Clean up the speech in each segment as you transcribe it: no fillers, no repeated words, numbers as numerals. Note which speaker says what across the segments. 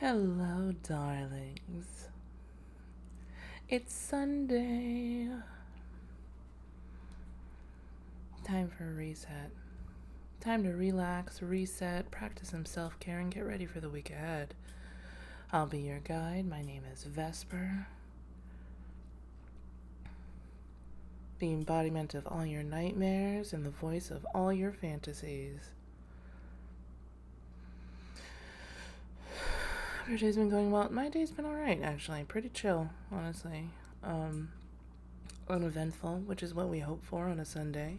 Speaker 1: Hello, darlings. It's Sunday. Time for a reset. Time to relax, reset, practice some self care, and get ready for the week ahead. I'll be your guide. My name is Vesper, the embodiment of all your nightmares and the voice of all your fantasies. Your day's been going well. My day's been alright, actually. Pretty chill, honestly. Uneventful, which is what we hope for on a Sunday.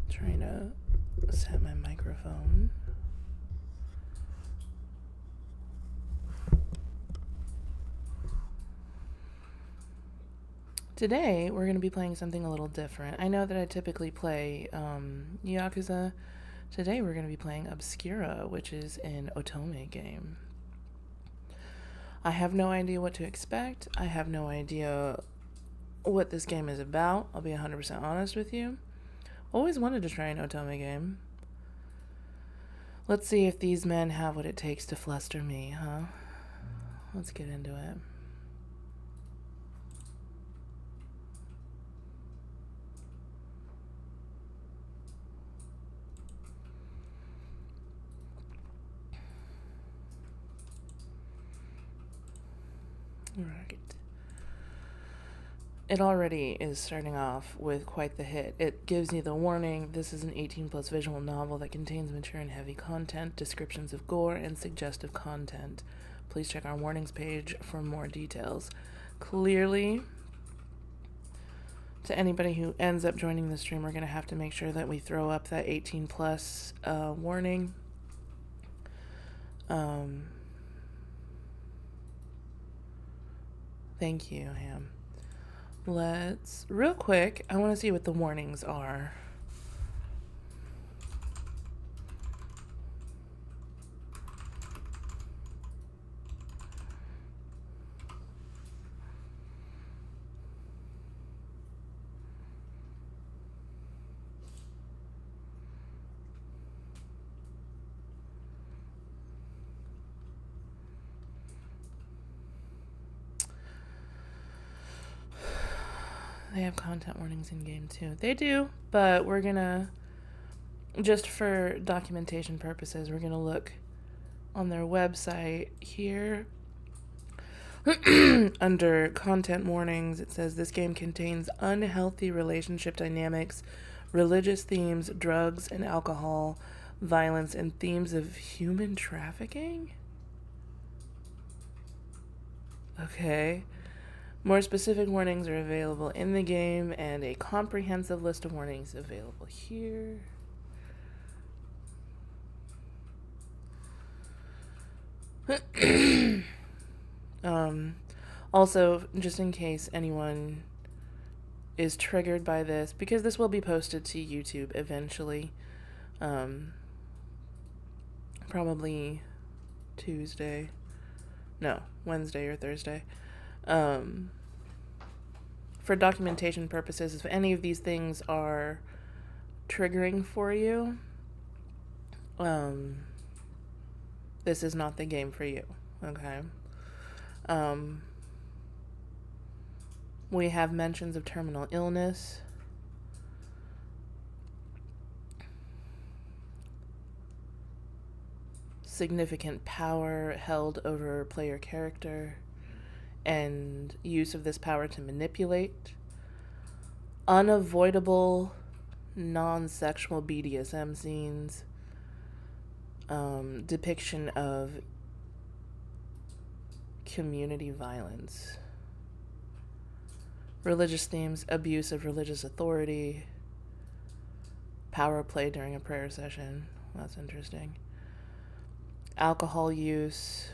Speaker 1: Trying to set my microphone. Today, we're going to be playing something a little different. I know that I typically play Yakuza. Today, we're going to be playing Obscura, which is an Otome game. I have no idea what to expect. I have no idea what this game is about. I'll be 100% honest with you. Always wanted to try an Otome game. Let's see if these men have what it takes to fluster me, huh? Let's get into it. Right. It already is starting off with quite the hit. It gives you the warning, this is an 18+ visual novel that contains mature and heavy content, descriptions of gore, and suggestive content. Please check our warnings page for more details. Clearly, to anybody who ends up joining the stream, we're going to have to make sure that we throw up that 18+ warning. Thank you, Ham. Let's, real quick, I want to see what the warnings are. They have content warnings in game too. They do, but we're gonna, just for documentation purposes, we're gonna look on their website here. Under content warnings, it says this game contains unhealthy relationship dynamics, religious themes, drugs and alcohol, violence, and themes of human trafficking? Okay. More specific warnings are available in the game, and a comprehensive list of warnings available here. Also, just in case anyone is triggered by this, because this will be posted to YouTube eventually, probably Wednesday or Thursday. For documentation purposes, if any of these things are triggering for you, this is not the game for you, okay? We have mentions of terminal illness, significant power held over player character, and use of this power to manipulate, unavoidable non-sexual BDSM scenes, depiction of community violence, religious themes, abuse of religious authority, power play during a prayer session. That's interesting. Alcohol use,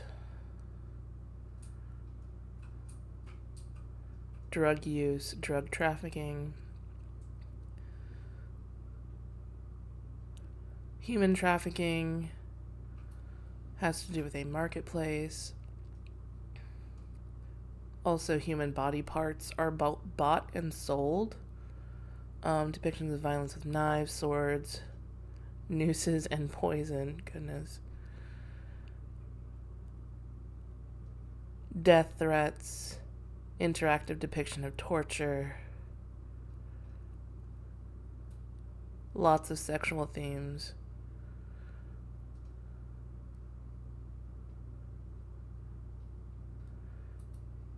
Speaker 1: drug use, drug trafficking, human trafficking, has to do with a marketplace. Also, human body parts are bought and sold. Depictions of violence with knives, swords, nooses, and poison. Goodness. death threats, interactive depiction of torture, lots of sexual themes.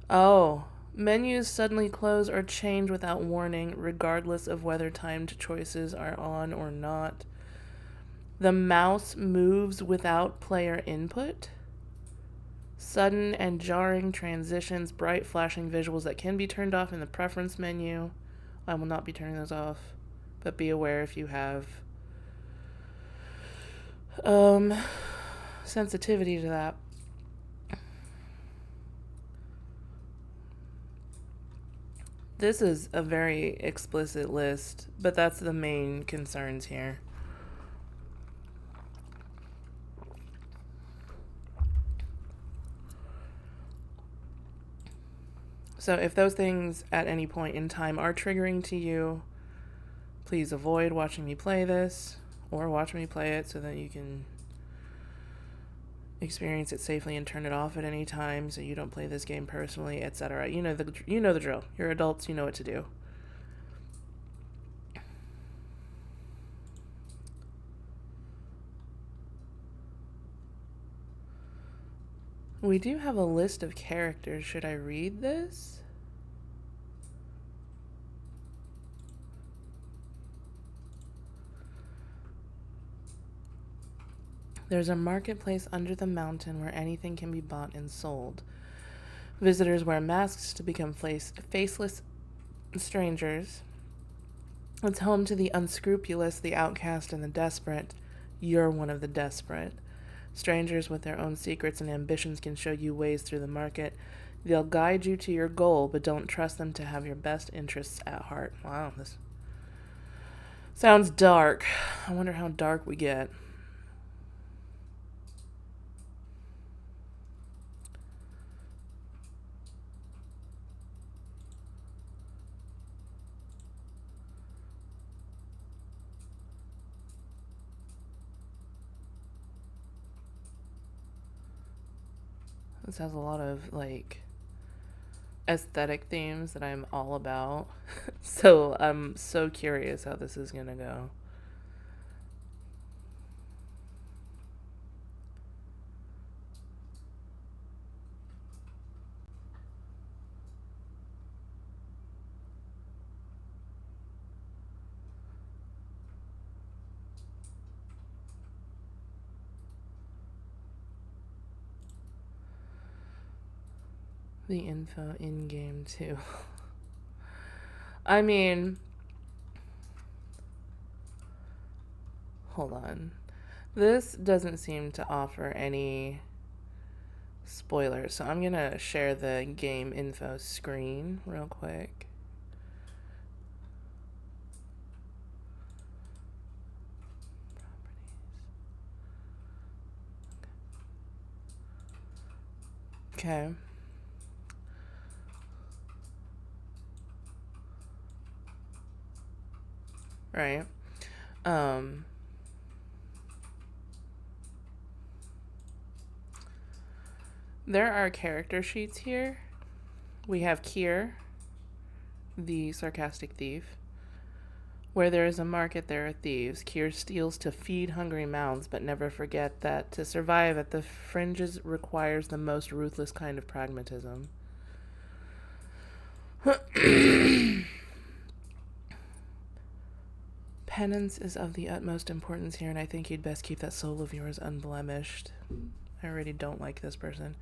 Speaker 1: Oh, menus suddenly close or change without warning, regardless of whether timed choices are on or not. The mouse moves without player input. Sudden and jarring transitions, bright flashing visuals that can be turned off in the preference menu. I will not be turning those off, but be aware if you have sensitivity to that. This is a very explicit list, but that's the main concerns here. So if those things at any point in time are triggering to you, please avoid watching me play this, or watch me play it so that you can experience it safely and turn it off at any time so you don't play this game personally, etc. You know the drill. You're adults, you know what to do. We do have a list of characters. Should I read this? There's a marketplace under the mountain where anything can be bought and sold. Visitors wear masks to become faceless strangers. It's home to the unscrupulous, the outcast, and the desperate. You're one of the desperate. Strangers with their own secrets and ambitions can show you ways through the market. They'll guide you to your goal, but don't trust them to have your best interests at heart. Wow, this sounds dark. I wonder how dark we get. This has a lot of, like, aesthetic themes that I'm all about. So I'm so curious how this is gonna go. The info in-game, too. I mean... Hold on. This doesn't seem to offer any spoilers, so I'm gonna share the game info screen real quick. Okay. Right. There are character sheets here. We have Kier, the sarcastic thief. Where there is a market, there are thieves. Kier steals to feed hungry mouths, but never forget that to survive at the fringes requires the most ruthless kind of pragmatism. Penance is of the utmost importance here, and I think you'd best keep that soul of yours unblemished. I already don't like this person.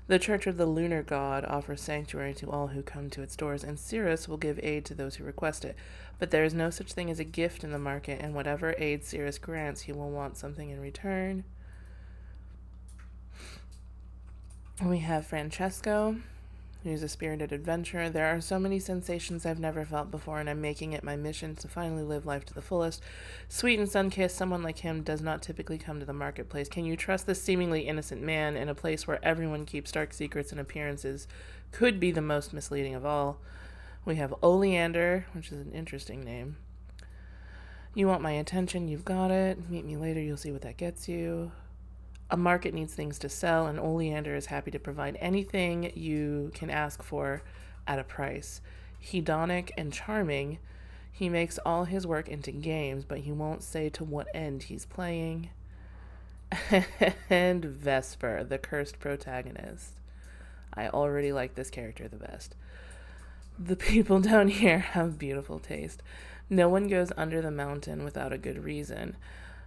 Speaker 1: The Church of the Lunar God offers sanctuary to all who come to its doors, and Cirrus will give aid to those who request it. But there is no such thing as a gift in the market, and whatever aid Cirrus grants, he will want something in return. We have Francesco, who's a spirited adventurer. There are so many sensations I've never felt before, and I'm making it my mission to finally live life to the fullest. Sweet and sun-kissed, someone like him does not typically come to the marketplace. Can you trust this seemingly innocent man in a place where everyone keeps dark secrets and appearances could be the most misleading of all? We have Oleander, which is an interesting name. You want my attention, you've got it. Meet me later, you'll see what that gets you. A market needs things to sell, and Oleander is happy to provide anything you can ask for at a price. Hedonic and charming, he makes all his work into games, but he won't say to what end he's playing. And Vesper, the cursed protagonist. I already like this character the best. The people down here have beautiful taste. No one goes under the mountain without a good reason.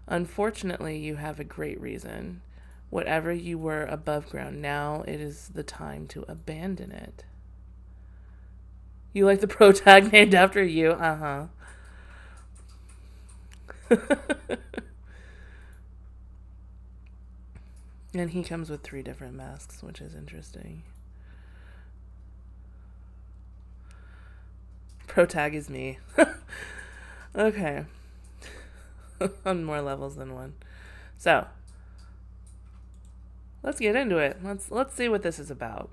Speaker 1: Unfortunately, you have a great reason. Whatever you were above ground, now it is the time to abandon it. You like the protag named after you? Uh-huh. And he comes with 3 different masks, which is interesting. Protag is me. Okay. On more levels than one. So, let's get into it. Let's see what this is about.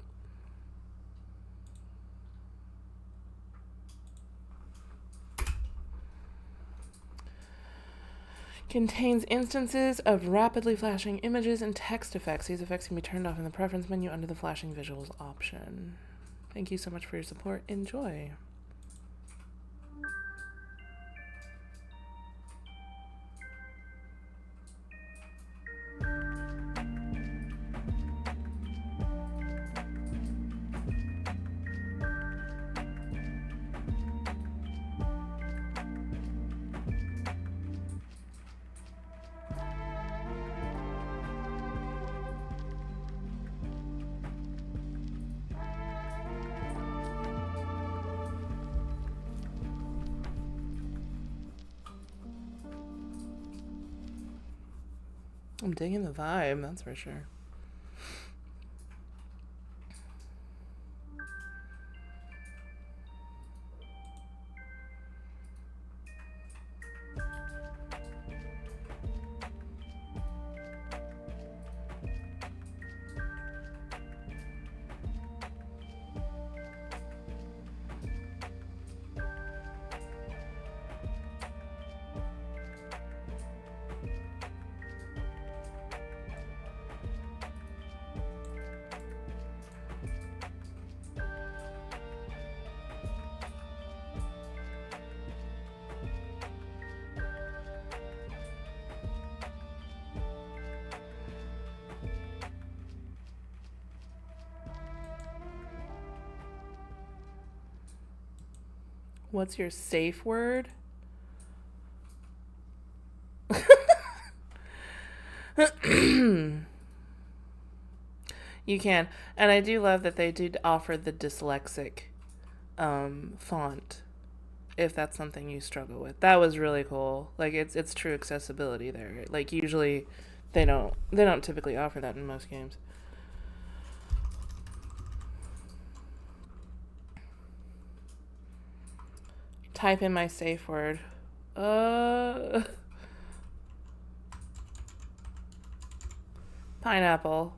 Speaker 1: Contains instances of rapidly flashing images and text effects. These effects can be turned off in the preference menu under the flashing visuals option. Thank you so much for your support. Enjoy. I'm digging the vibe, that's for sure. What's your safe word? You can. And I do love that they did offer the dyslexic font, if that's something you struggle with. That was really cool. Like it's true accessibility there. Like usually they don't typically offer that in most games. Type in my safe word. Pineapple.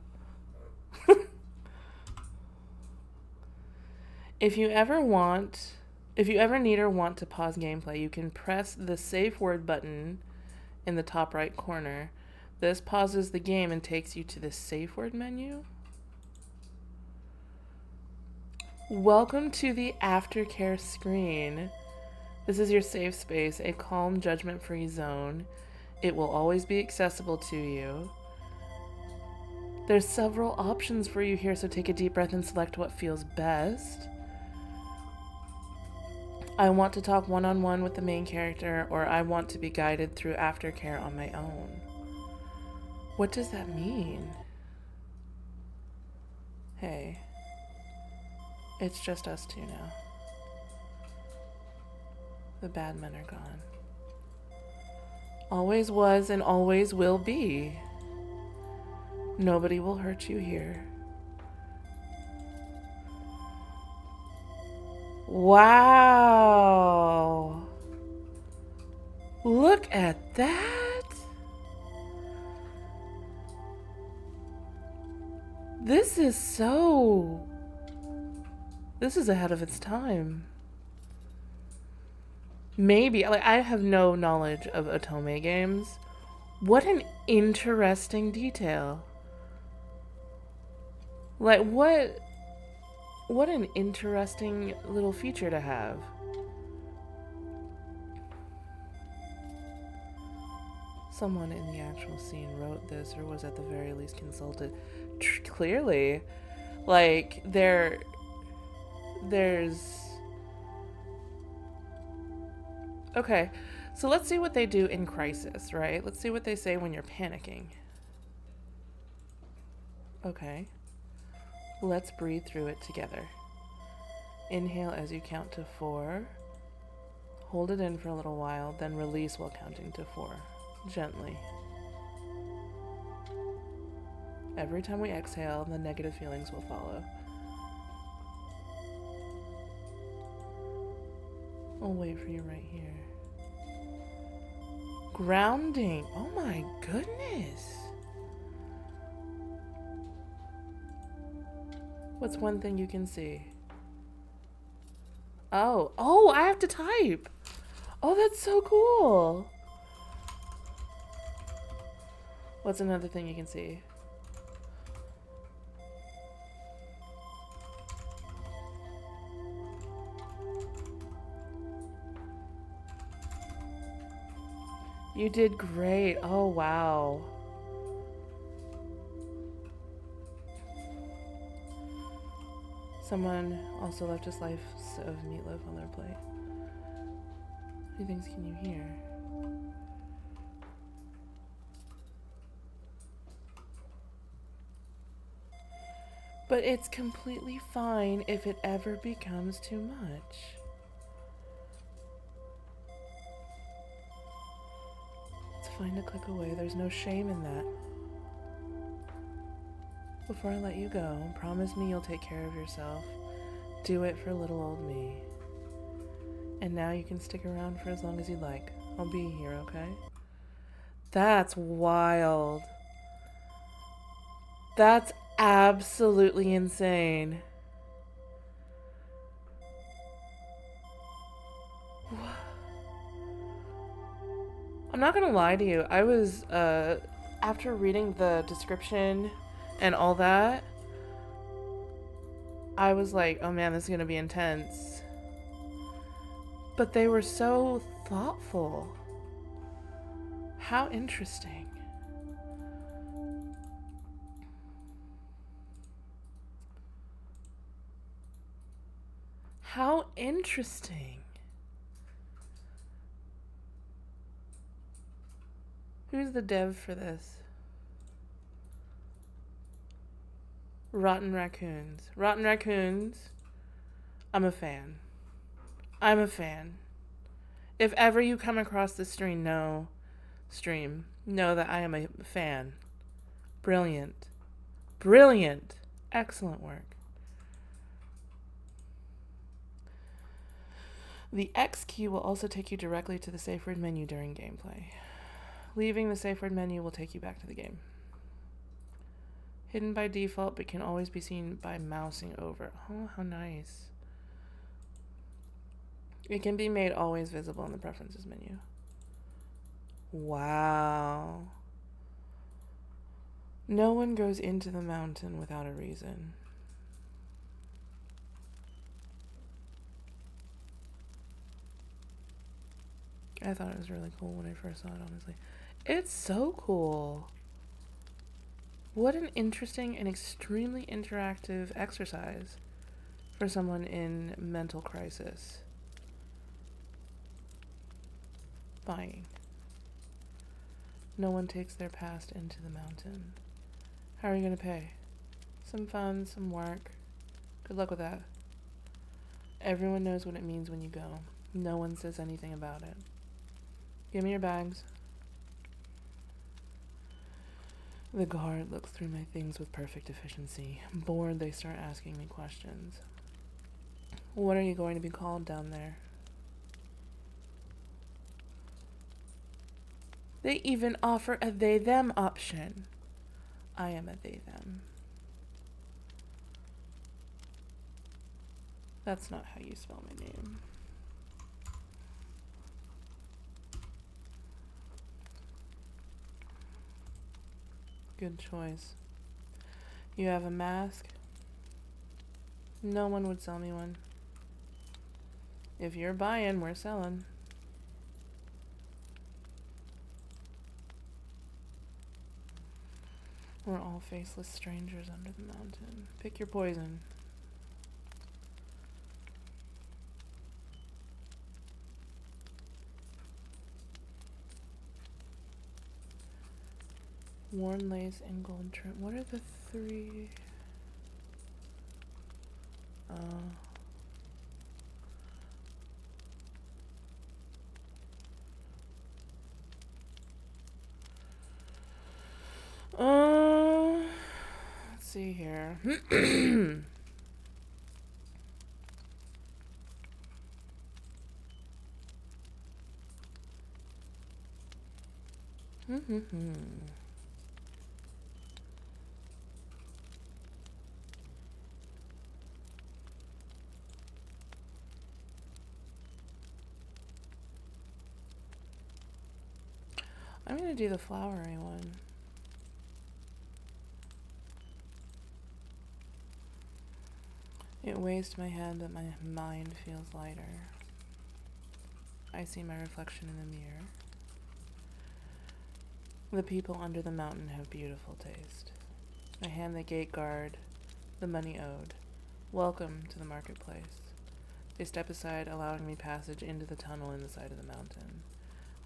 Speaker 1: If you ever need or want to pause gameplay, you can press the safe word button in the top right corner. This pauses the game and takes you to the safe word menu. Welcome to the aftercare screen. This is your safe space, a calm, judgment-free zone. It will always be accessible to you. There's several options for you here, so take a deep breath and select what feels best. I want to talk one-on-one with the main character, or I want to be guided through aftercare on my own. What does that mean? Hey, it's just us two now. The bad men are gone. Always was and always will be. Nobody will hurt you here. Wow. Look at that. This is ahead of its time. Maybe, like, I have no knowledge of Otome games What an interesting detail. Like, what an interesting little feature to have. Someone in the actual scene wrote this, or was at the very least consulted. Clearly, like, there's... Okay, so let's see what they do in crisis, right? Let's see what they say when you're panicking. Okay. Let's breathe through it together. Inhale as you count to 4. Hold it in for a little while, then release while counting to 4. Gently. Every time we exhale, the negative feelings will follow. I'll wait for you right here. Grounding. Oh my goodness. What's one thing you can see? Oh, I have to type. Oh, that's so cool. What's another thing you can see? You did great. Oh, wow. Someone also left a slice of meatloaf on their plate. How many things can you hear? But it's completely fine if it ever becomes too much. It's fine to click away. There's no shame in that. Before I let you go, promise me you'll take care of yourself. Do it for little old me. And now you can stick around for as long as you like. I'll be here, okay? That's wild. That's absolutely insane. I'm not gonna lie to you. I was, after reading the description and all that, I was like, oh man, this is gonna be intense. But they were so thoughtful. How interesting. How interesting. Who's the dev for this? Rotten Raccoons. Rotten Raccoons. I'm a fan. I'm a fan. If ever you come across this stream, know that I am a fan. Brilliant. Brilliant. Excellent work. The X key will also take you directly to the safe word menu during gameplay. Leaving the safe word menu will take you back to the game. Hidden by default, but can always be seen by mousing over. Oh, how nice. It can be made always visible in the preferences menu. Wow. No one goes into the mountain without a reason. I thought it was really cool when I first saw it, honestly. It's so cool. What an interesting and extremely interactive exercise for someone in mental crisis. Buying. No one takes their past into the mountain. How are you going to pay? Some fun, some work. Good luck with that. Everyone knows what it means when you go. No one says anything about it. Give me your bags. The guard looks through my things with perfect efficiency. Bored, they start asking me questions. What are you going to be called down there? They even offer a they-them option. I am a they-them. That's not how you spell my name. Good choice. You have a mask? No one would sell me one. If you're buying, we're selling. We're all faceless strangers under the mountain. Pick your poison. Worn lace and gold trim. What are the three? Let's see here. I'm gonna do the flowery one. It weighs to my head, but my mind feels lighter. I see my reflection in the mirror. The people under the mountain have beautiful taste. I hand the gate guard the money owed. Welcome to the marketplace. They step aside, allowing me passage into the tunnel in the side of the mountain.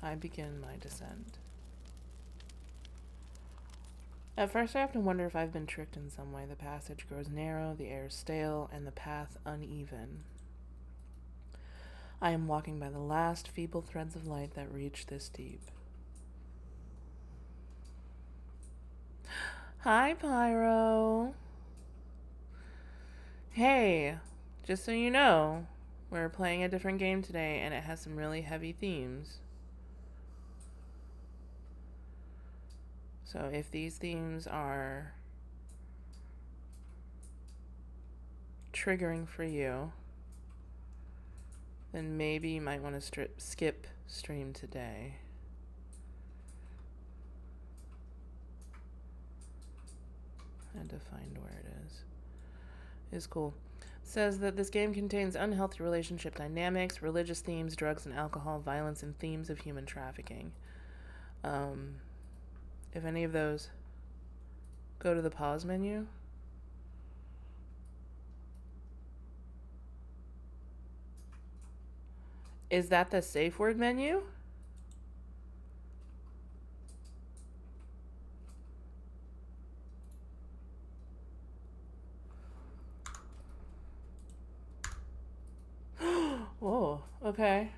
Speaker 1: I begin my descent. At first I often wonder if I've been tricked in some way. The passage grows narrow, the air stale, and the path uneven. I am walking by the last feeble threads of light that reach this deep. Hi, Pyro. Hey, just so you know, we're playing a different game today, and it has some really heavy themes. So if these themes are triggering for you, then maybe you might want to skip stream today. I had to find where it is. It's cool. Says that this game contains unhealthy relationship dynamics, religious themes, drugs and alcohol, violence, and themes of human trafficking. If any of those, go to the pause menu. Is that the safe word menu? Whoa, okay.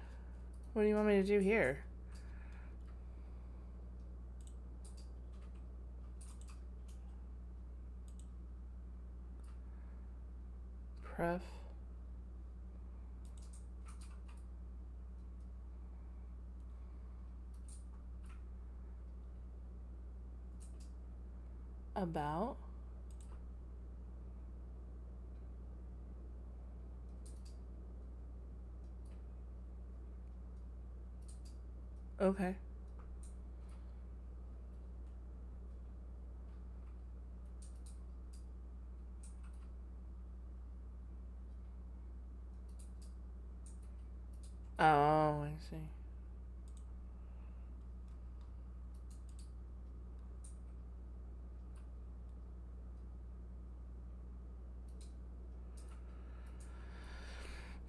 Speaker 1: What do you want me to do here? Pref. About. Okay. Oh, I see.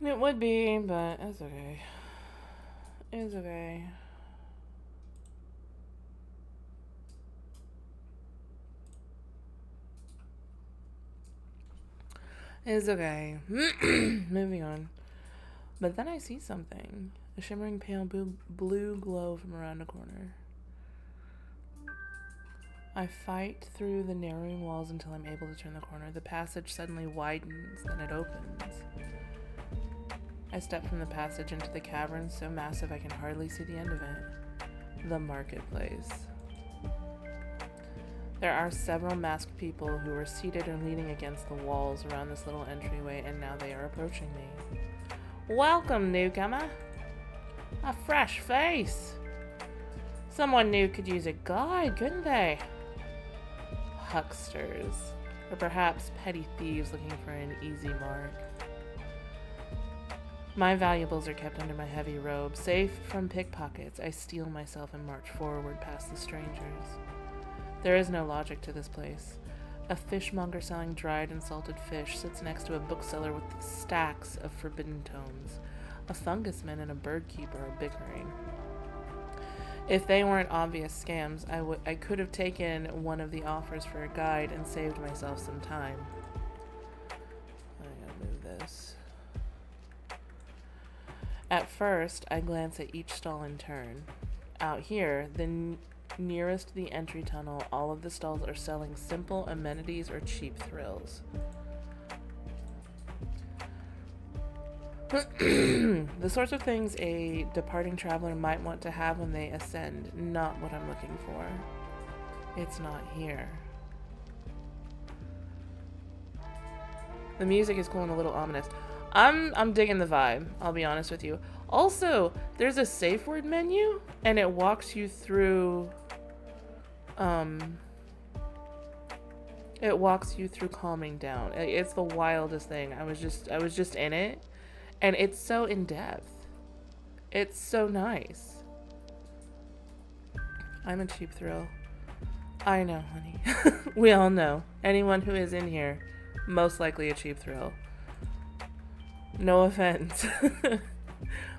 Speaker 1: It would be, but it's okay. It's okay. It's okay. Moving on. But then I see something. A shimmering pale blue glow from around a corner. I fight through the narrowing walls until I'm able to turn the corner. The passage suddenly widens, then it opens. I step from the passage into the cavern, so massive I can hardly see the end of it. The marketplace. There are several masked people who are seated or leaning against the walls around this little entryway, and now they are approaching me. Welcome, newcomer. A fresh face. Someone new could use a guide, couldn't they? hucksters, or perhaps petty thieves looking for an easy mark. My valuables are kept under my heavy robe. Safe from pickpockets, I steel myself and march forward past the strangers. There is no logic to this place. A fishmonger selling dried and salted fish sits next to a bookseller with stacks of forbidden tomes. A fungusman and a bird keeper are bickering. If they weren't obvious scams, I could have taken one of the offers for a guide and saved myself some time. I gotta move this. At first, I glance at each stall in turn. Out here, nearest the entry tunnel, all of the stalls are selling simple amenities or cheap thrills. The sorts of things a departing traveler might want to have when they ascend, not what I'm looking for. It's not here. The music is cool and a little ominous. I'm digging the vibe, I'll be honest with you. Also, there's a safe word menu and it walks you through calming down. It's the wildest thing. I was just in it and it's so in depth. It's so nice. I'm a cheap thrill. I know, honey. We all know. Anyone who is in here, most likely a cheap thrill. No offense.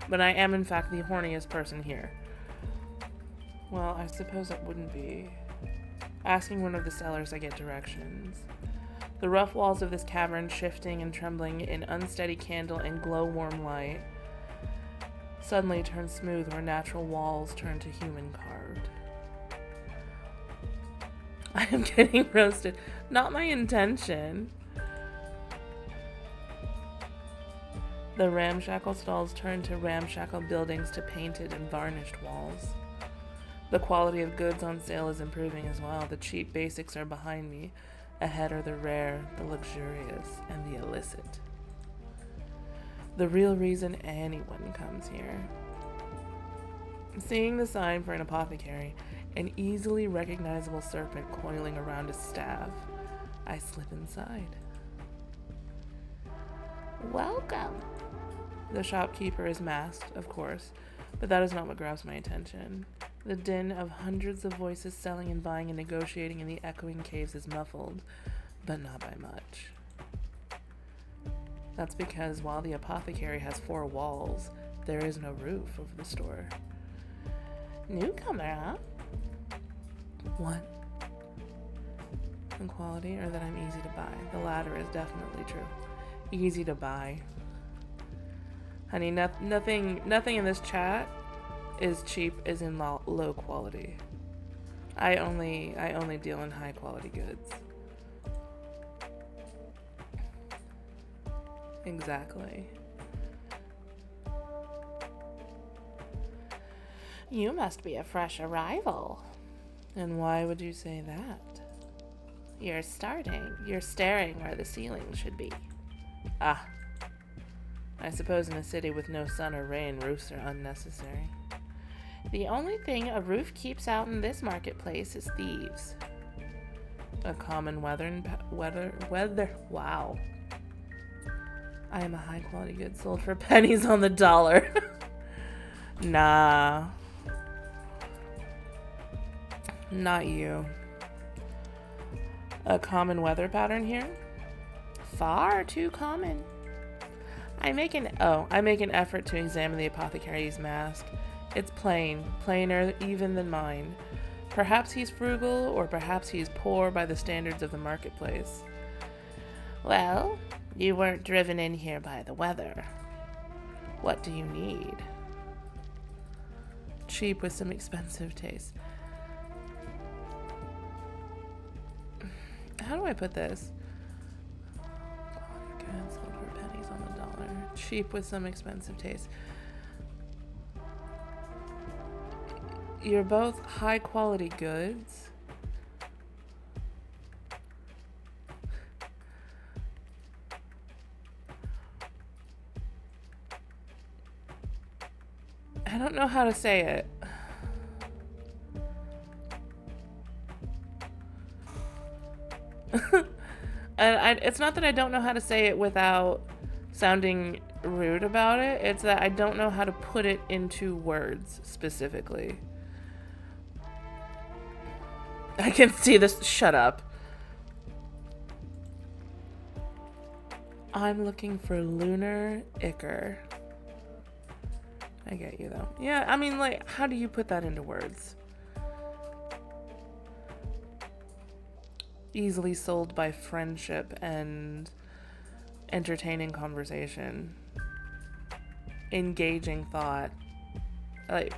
Speaker 1: But I am in fact the horniest person here. Well, I suppose it wouldn't be. Asking one of the sellers, I get directions. The rough walls of this cavern shifting and trembling in unsteady candle and glow-warm light suddenly turn smooth where natural walls turn to human carved. I am getting roasted. Not my intention. The ramshackle stalls turn to ramshackle buildings to painted and varnished walls. The quality of goods on sale is improving as well. The cheap basics are behind me. Ahead are the rare, the luxurious, and the illicit. The real reason anyone comes here. Seeing the sign for an apothecary, an easily recognizable serpent coiling around a staff, I slip inside. Welcome. The shopkeeper is masked, of course, but that is not what grabs my attention. The din of hundreds of voices selling and buying and negotiating in the echoing caves is muffled, but not by much. That's because while the apothecary has 4 walls, there is no roof over the store. Newcomer, huh? What? In quality, or that I'm easy to buy? The latter is definitely true. Easy to buy. Honey, nothing in this chat is cheap as in low quality. I only deal in high quality goods. Exactly. You must be a fresh arrival. And why would you say that? You're staring where the ceiling should be. Ah. I suppose in a city with no sun or rain, roofs are unnecessary. The only thing a roof keeps out in this marketplace is thieves. A common wow. I am a high quality good sold for pennies on the dollar. Nah. Not you. A common weather pattern here? Far too common. I make an effort to examine the apothecary's mask. It's plainer even than mine. Perhaps he's frugal, or perhaps he's poor by the standards of the marketplace. Well, you weren't driven in here by the weather. What do you need? Cheap with some expensive taste. How do I put this? Good, sold for pennies on the dollar. Cheap with some expensive taste. You're both high quality goods. I don't know how to say it. And it's not that I don't know how to say it without sounding rude about it. It's that I don't know how to put it into words specifically. I can see this. Shut up. I'm looking for Lunar Ichor. I get you, though. Yeah, I mean, like, how do you put that into words? Easily sold by friendship and entertaining conversation. Engaging thought. Like,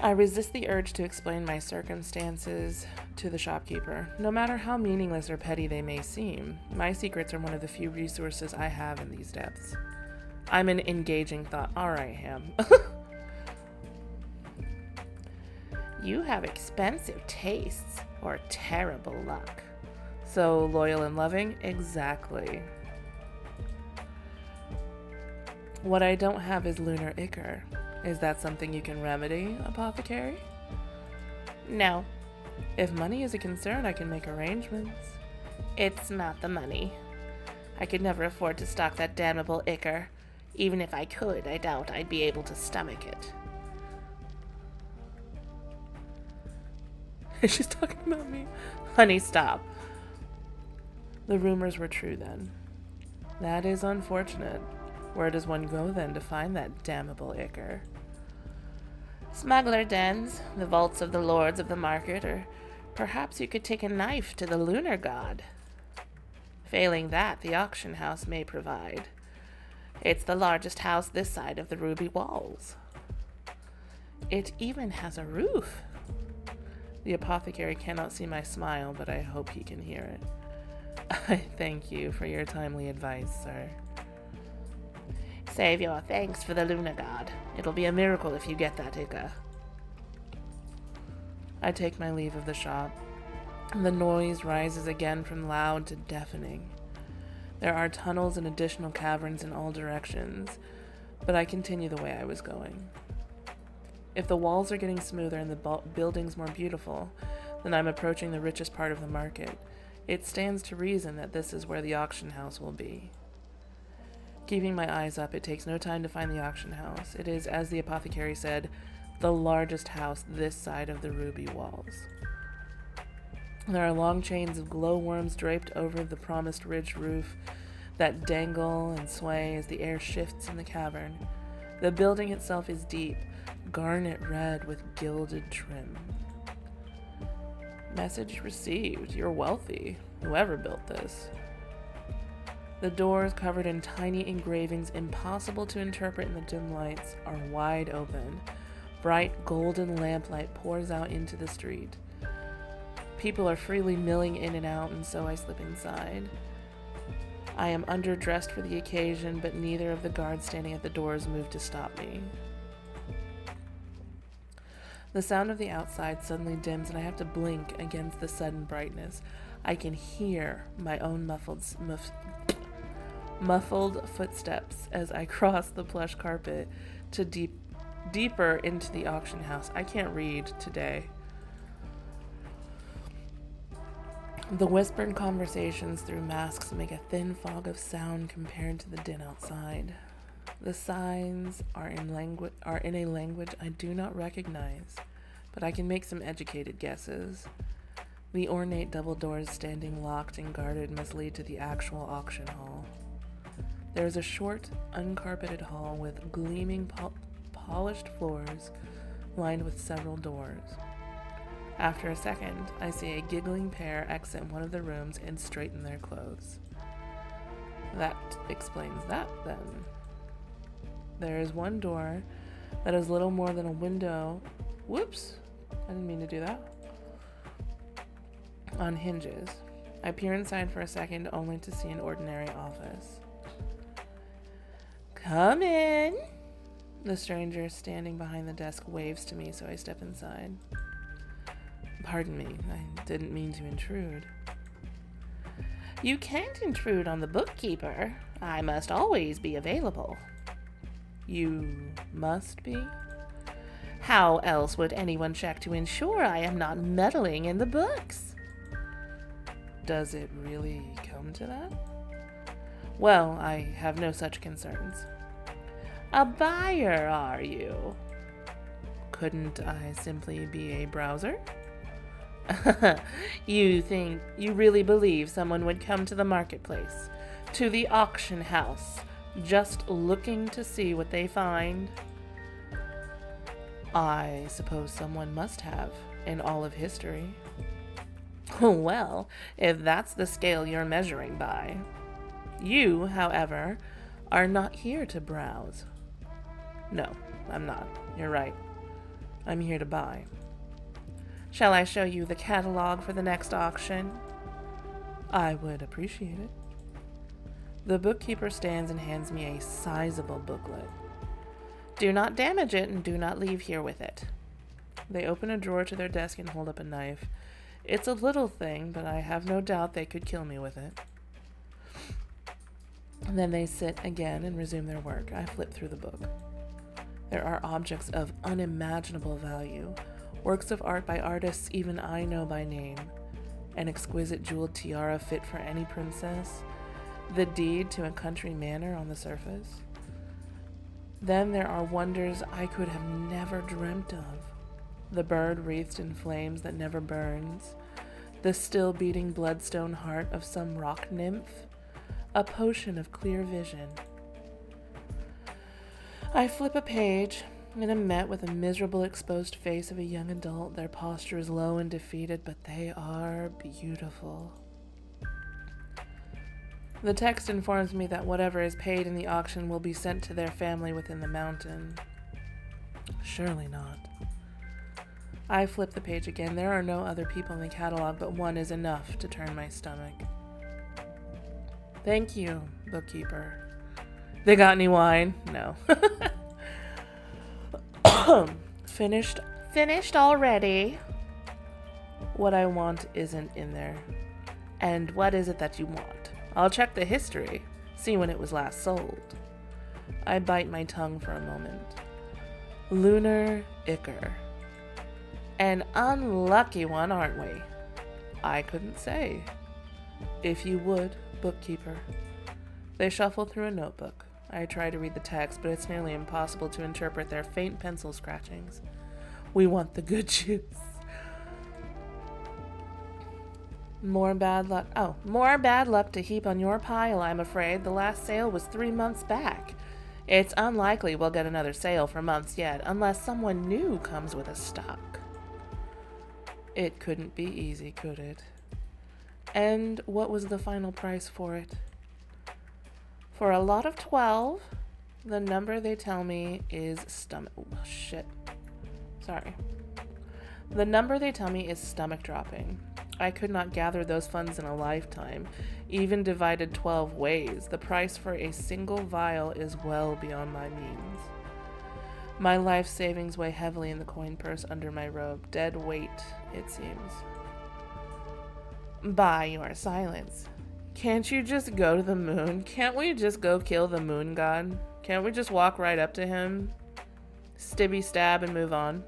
Speaker 1: I resist the urge to explain my circumstances to the shopkeeper. No matter how meaningless or petty they may seem, my secrets are one of the few resources I have in these depths. I'm an engaging thought. All right, Ham. You have expensive tastes or terrible luck. So loyal and loving? Exactly. What I don't have is Lunar Ichor. Is that something you can remedy, apothecary? No. If money is a concern, I can make arrangements. It's not the money. I could never afford to stock that damnable ichor. Even if I could, I doubt I'd be able to stomach it. She's talking about me. Honey, stop. The rumors were true then. That is unfortunate. Where does one go then to find that damnable ichor? Smuggler dens, the vaults of the lords of the market, or perhaps you could take a knife to the lunar god. Failing that, the auction house may provide. It's the largest house this side of the Ruby Walls. It even has a roof. The apothecary cannot see my smile, but I hope he can hear it. I thank you for your timely advice, sir. Save your thanks for the lunar god. It'll be a miracle if you get that ichor. I take my leave of the shop. The noise rises again from loud to deafening. There are tunnels and additional caverns in all directions, but I continue the way I was going. If the walls are getting smoother and the buildings more beautiful, then I'm approaching the richest part of the market. It stands to reason that this is where the auction house will be. Keeping my eyes up, it takes no time to find the auction house. It is, as the apothecary said, the largest house this side of the Ruby Walls. There are long chains of glowworms draped over the promised ridge roof that dangle and sway as the air shifts in the cavern. The building itself is deep, garnet red with gilded trim. Message received. You're wealthy. Whoever built this. The doors, covered in tiny engravings impossible to interpret in the dim lights, are wide open. Bright golden lamplight pours out into the street. People are freely milling in and out, and so I slip inside. I am underdressed for the occasion, but neither of the guards standing at the doors move to stop me. The sound of the outside suddenly dims, and I have to blink against the sudden brightness. I can hear my own muffled footsteps as I cross the plush carpet to deeper into the auction house. I can't read today. The whispered conversations through masks make a thin fog of sound compared to the din outside. The signs are in a language I do not recognize, but I can make some educated guesses. The ornate double doors standing locked and guarded must lead to the actual auction hall. There is a short, uncarpeted hall with gleaming polished floors lined with several doors. After a second, I see a giggling pair exit one of the rooms and straighten their clothes. That explains that, then. There is one door that is little more than a window. Whoops! I didn't mean to do that. On hinges. I peer inside for a second, only to see an ordinary office. Come in! The stranger standing behind the desk waves to me, so I step inside. Pardon me, I didn't mean to intrude. You can't intrude on the bookkeeper. I must always be available. You must be? How else would anyone check to ensure I am not meddling in the books? Does it really come to that? Well, I have no such concerns. A buyer, are you? Couldn't I simply be a browser? You really believe someone would come to the marketplace, to the auction house, just looking to see what they find? I suppose someone must have in all of history. Well, if that's the scale you're measuring by. You, however, are not here to browse. No, I'm not. You're right. I'm here to buy. Shall I show you the catalog for the next auction? I would appreciate it. The bookkeeper stands and hands me a sizable booklet. Do not damage it and do not leave here with it. They open a drawer to their desk and hold up a knife. It's a little thing, but I have no doubt they could kill me with it. And then they sit again and resume their work. I flip through the book. There are objects of unimaginable value, works of art by artists even I know by name, an exquisite jeweled tiara fit for any princess, the deed to a country manor on the surface. Then there are wonders I could have never dreamt of. The bird wreathed in flames that never burns, the still beating bloodstone heart of some rock nymph, a potion of clear vision. I flip a page and am met with a miserable exposed face of a young adult. Their posture is low and defeated, but they are beautiful. The text informs me that whatever is paid in the auction will be sent to their family within the mountain. Surely not. I flip the page again. There are no other people in the catalog, but one is enough to turn my stomach. Thank you, bookkeeper. They got any wine? No. Finished already. What I want isn't in there. And what is it that you want? I'll check the history, see when it was last sold. I bite my tongue for a moment. Lunar Ichor. An unlucky one, aren't we? I couldn't say. If you would, bookkeeper. They shuffle through a notebook. I try to read the text, but it's nearly impossible to interpret their faint pencil scratchings. We want the good juice. More bad luck. Oh, more bad luck to heap on your pile, I'm afraid. The last sale was 3 months back. It's unlikely we'll get another sale for months yet, unless someone new comes with a stock. It couldn't be easy, could it? And what was the final price for it? For a lot of 12, the number they tell me is The number they tell me is stomach dropping. I could not gather those funds in a lifetime, even divided 12 ways. The price for a single vial is well beyond my means. My life savings weigh heavily in the coin purse under my robe. Dead weight, it seems. By your silence. Can't you just go to the moon? Can't we just go kill the moon god? Can't we just walk right up to him, stibby stab, and move on?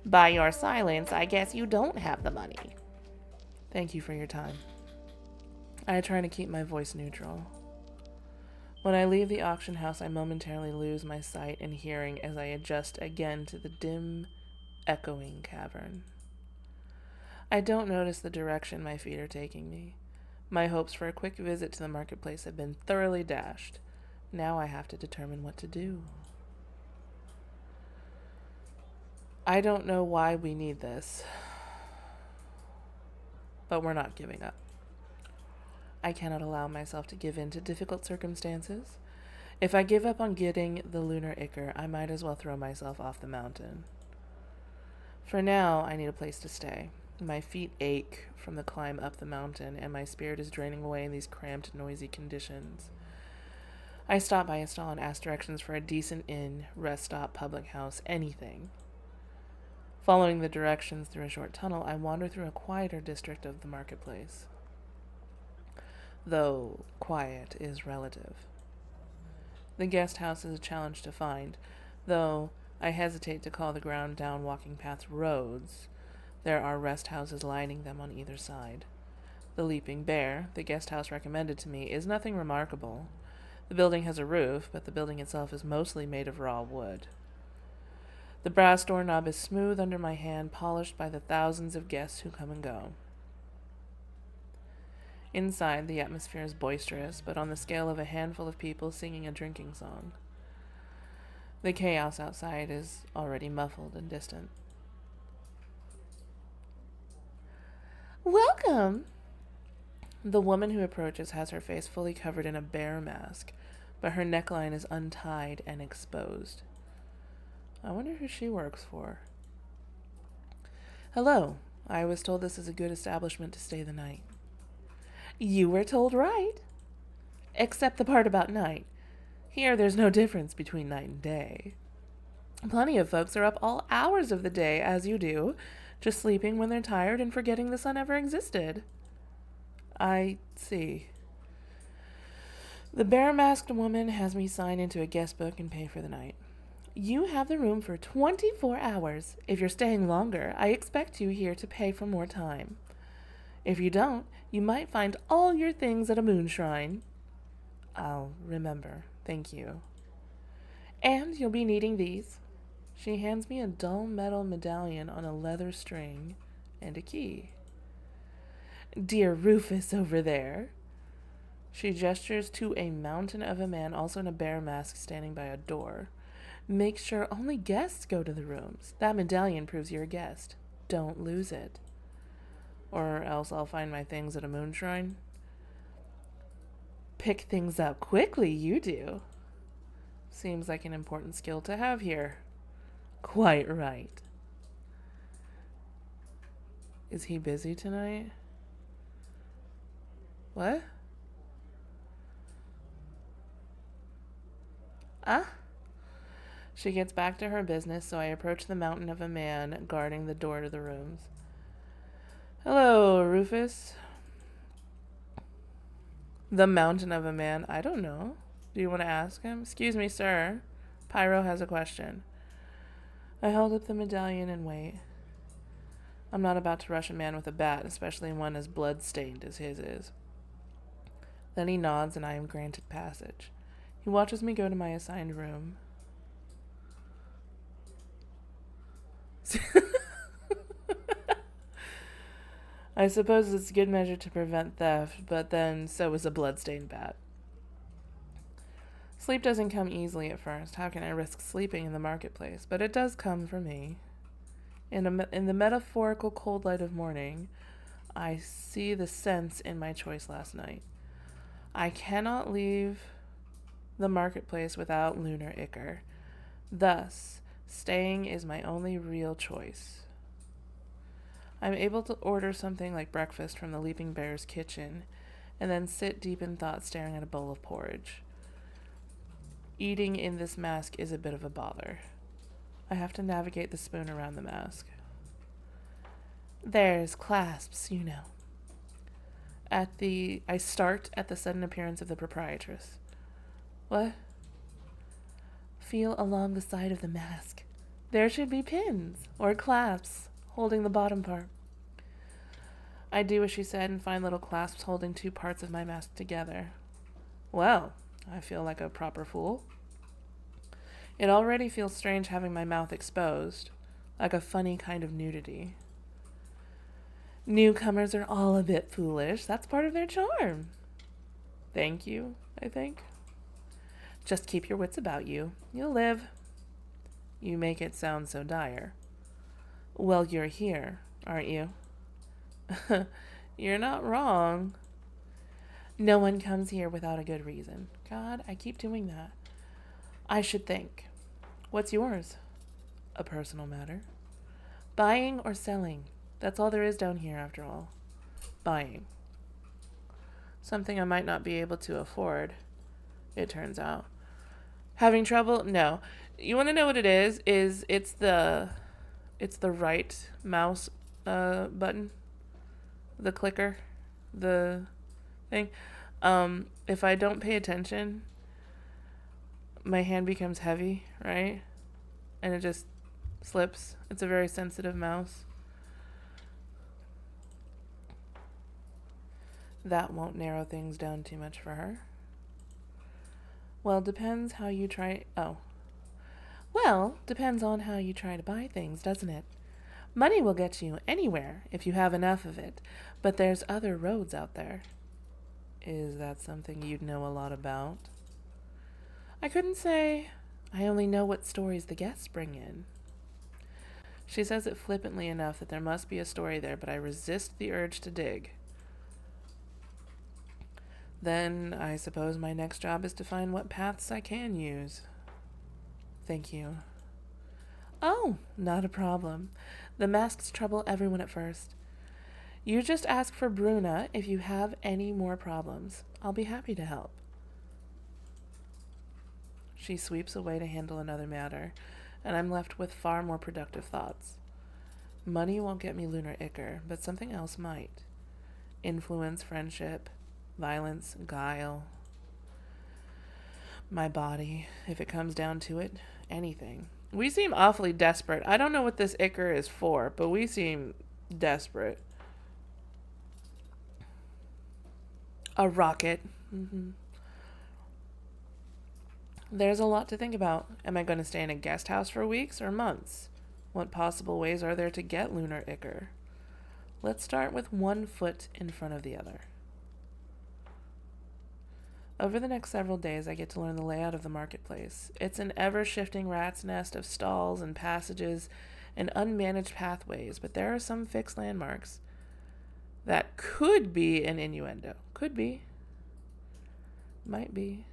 Speaker 1: By your silence, I guess you don't have the money. Thank you for your time. I try to keep my voice neutral. When I leave the auction house, I momentarily lose my sight and hearing as I adjust again to the dim, echoing cavern. I don't notice the direction my feet are taking me. My hopes for a quick visit to the marketplace have been thoroughly dashed. Now I have to determine what to do. I don't know why we need this, but we're not giving up. I cannot allow myself to give in to difficult circumstances. If I give up on getting the lunar ichor, I might as well throw myself off the mountain. For now, I need a place to stay. My feet ache from the climb up the mountain, and my spirit is draining away in these cramped, noisy conditions. I stop by a stall and ask directions for a decent inn, rest stop, public house, anything. Following the directions through a short tunnel, I wander through a quieter district of the marketplace. Though quiet is relative. The guest house is a challenge to find, though I hesitate to call the ground down walking paths roads. There are rest houses lining them on either side. The Leaping Bear, the guest house recommended to me, is nothing remarkable. The building has a roof, but the building itself is mostly made of raw wood. The brass doorknob is smooth under my hand, polished by the thousands of guests who come and go. Inside, the atmosphere is boisterous, but on the scale of a handful of people singing a drinking song. The chaos outside is already muffled and distant. Welcome! The woman who approaches has her face fully covered in a bear mask, but her neckline is untied and exposed. I wonder who she works for. Hello. I was told this is a good establishment to stay the night. You were told right. Except the part about night. Here there's no difference between night and day. Plenty of folks are up all hours of the day, as you do, just sleeping when they're tired and forgetting the sun ever existed. I see. The bare-masked woman has me sign into a guest book and pay for the night. You have the room for 24 hours. If you're staying longer, I expect you here to pay for more time. If you don't, you might find all your things at a moon shrine. I'll remember. Thank you. And you'll be needing these. She hands me a dull metal medallion on a leather string and a key. Dear Rufus over there. She gestures to a mountain of a man, also in a bear mask, standing by a door. Make sure only guests go to the rooms. That medallion proves you're a guest. Don't lose it. Or else I'll find my things at a moon shrine. Pick things up quickly, you do. Seems like an important skill to have here. Quite right. Is he busy tonight? What? She gets back to her business, so I approach the mountain of a man guarding the door to the rooms. Hello, Rufus. The mountain of a man? I don't know. Do you want to ask him? Excuse me, sir. Pyro has a question. I hold up the medallion and wait. I'm not about to rush a man with a bat, especially one as blood-stained as his is. Then he nods and I am granted passage. He watches me go to my assigned room. I suppose it's a good measure to prevent theft, but then so is a bloodstained bat. Sleep doesn't come easily at first. How can I risk sleeping in the marketplace? But it does come for me. In the metaphorical cold light of morning, I see the sense in my choice last night. I cannot leave the marketplace without lunar ichor. Thus, staying is my only real choice. I'm able to order something like breakfast from the Leaping Bear's kitchen, and then sit deep in thought staring at a bowl of porridge. Eating in this mask is a bit of a bother. I have to navigate the spoon around the mask. There's clasps, you know. I start at the sudden appearance of the proprietress. What? Feel along the side of the mask. There should be pins, or clasps, holding the bottom part. I do as she said and find little clasps holding two parts of my mask together. Well, I feel like a proper fool. It already feels strange having my mouth exposed, like a funny kind of nudity. Newcomers are all a bit foolish. That's part of their charm. Thank you, I think. Just keep your wits about you. You'll live. You make it sound so dire. Well, you're here, aren't you? You're not wrong. No one comes here without a good reason. God, I keep doing that. I should think. What's yours? A personal matter. Buying or selling? That's all there is down here, after all. Buying. Something I might not be able to afford, it turns out. Having trouble? No. You want to know what it is? It's the right mouse button. The clicker. The thing. If I don't pay attention, my hand becomes heavy, right? and it just slips. It's a very sensitive mouse. That won't narrow things down too much for her. Well, depends how you try... Oh. Well, depends on how you try to buy things, doesn't it? Money will get you anywhere if you have enough of it, but there's other roads out there. Is that something you'd know a lot about? I couldn't say. I only know what stories the guests bring in. She says it flippantly enough that there must be a story there, but I resist the urge to dig. Then I suppose my next job is to find what paths I can use. Thank you. Oh, not a problem. The masks trouble everyone at first. You just ask for Bruna if you have any more problems. I'll be happy to help. She sweeps away to handle another matter, and I'm left with far more productive thoughts. Money won't get me Lunar Ichor, but something else might. Influence, friendship, violence, guile. My body, if it comes down to it, anything. We seem awfully desperate. I don't know what this Ichor is for, but we seem desperate. A rocket. There's a lot to think about. Am I going to stay in a guest house for weeks or months? What possible ways are there to get Lunar Ichor? Let's start with one foot in front of the other. Over the next several days, I get to learn the layout of the marketplace. It's an ever-shifting rat's nest of stalls and passages and unmanaged pathways, but there are some fixed landmarks. That could be an innuendo. Could be. Might be.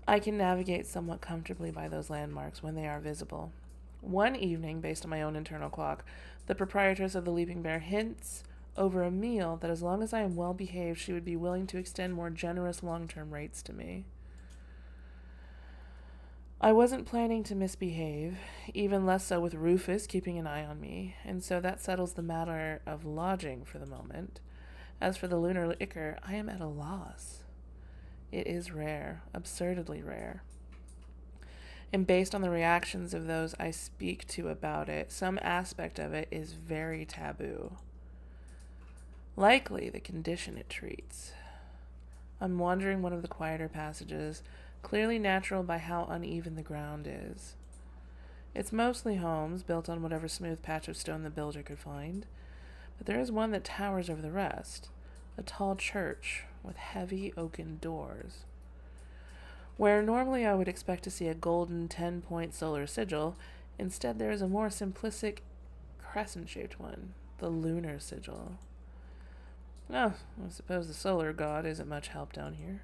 Speaker 1: I can navigate somewhat comfortably by those landmarks when they are visible. One evening, based on my own internal clock, the proprietress of the Leaping Bear hints over a meal that as long as I am well behaved, she would be willing to extend more generous long-term rates to me. I wasn't planning to misbehave, even less so with Rufus keeping an eye on me, and so that settles the matter of lodging for the moment. As for the Lunar Ichor, I am at a loss. It is rare, absurdly rare. And based on the reactions of those I speak to about it, some aspect of it is very taboo. Likely the condition it treats. I'm wandering one of the quieter passages, clearly natural by how uneven the ground is. It's mostly homes, built on whatever smooth patch of stone the builder could find, but there is one that towers over the rest, a tall church with heavy oaken doors. Where normally I would expect to see a golden 10-point solar sigil, instead there is a more simplistic crescent-shaped one, the lunar sigil. Oh, I suppose the solar god isn't much help down here.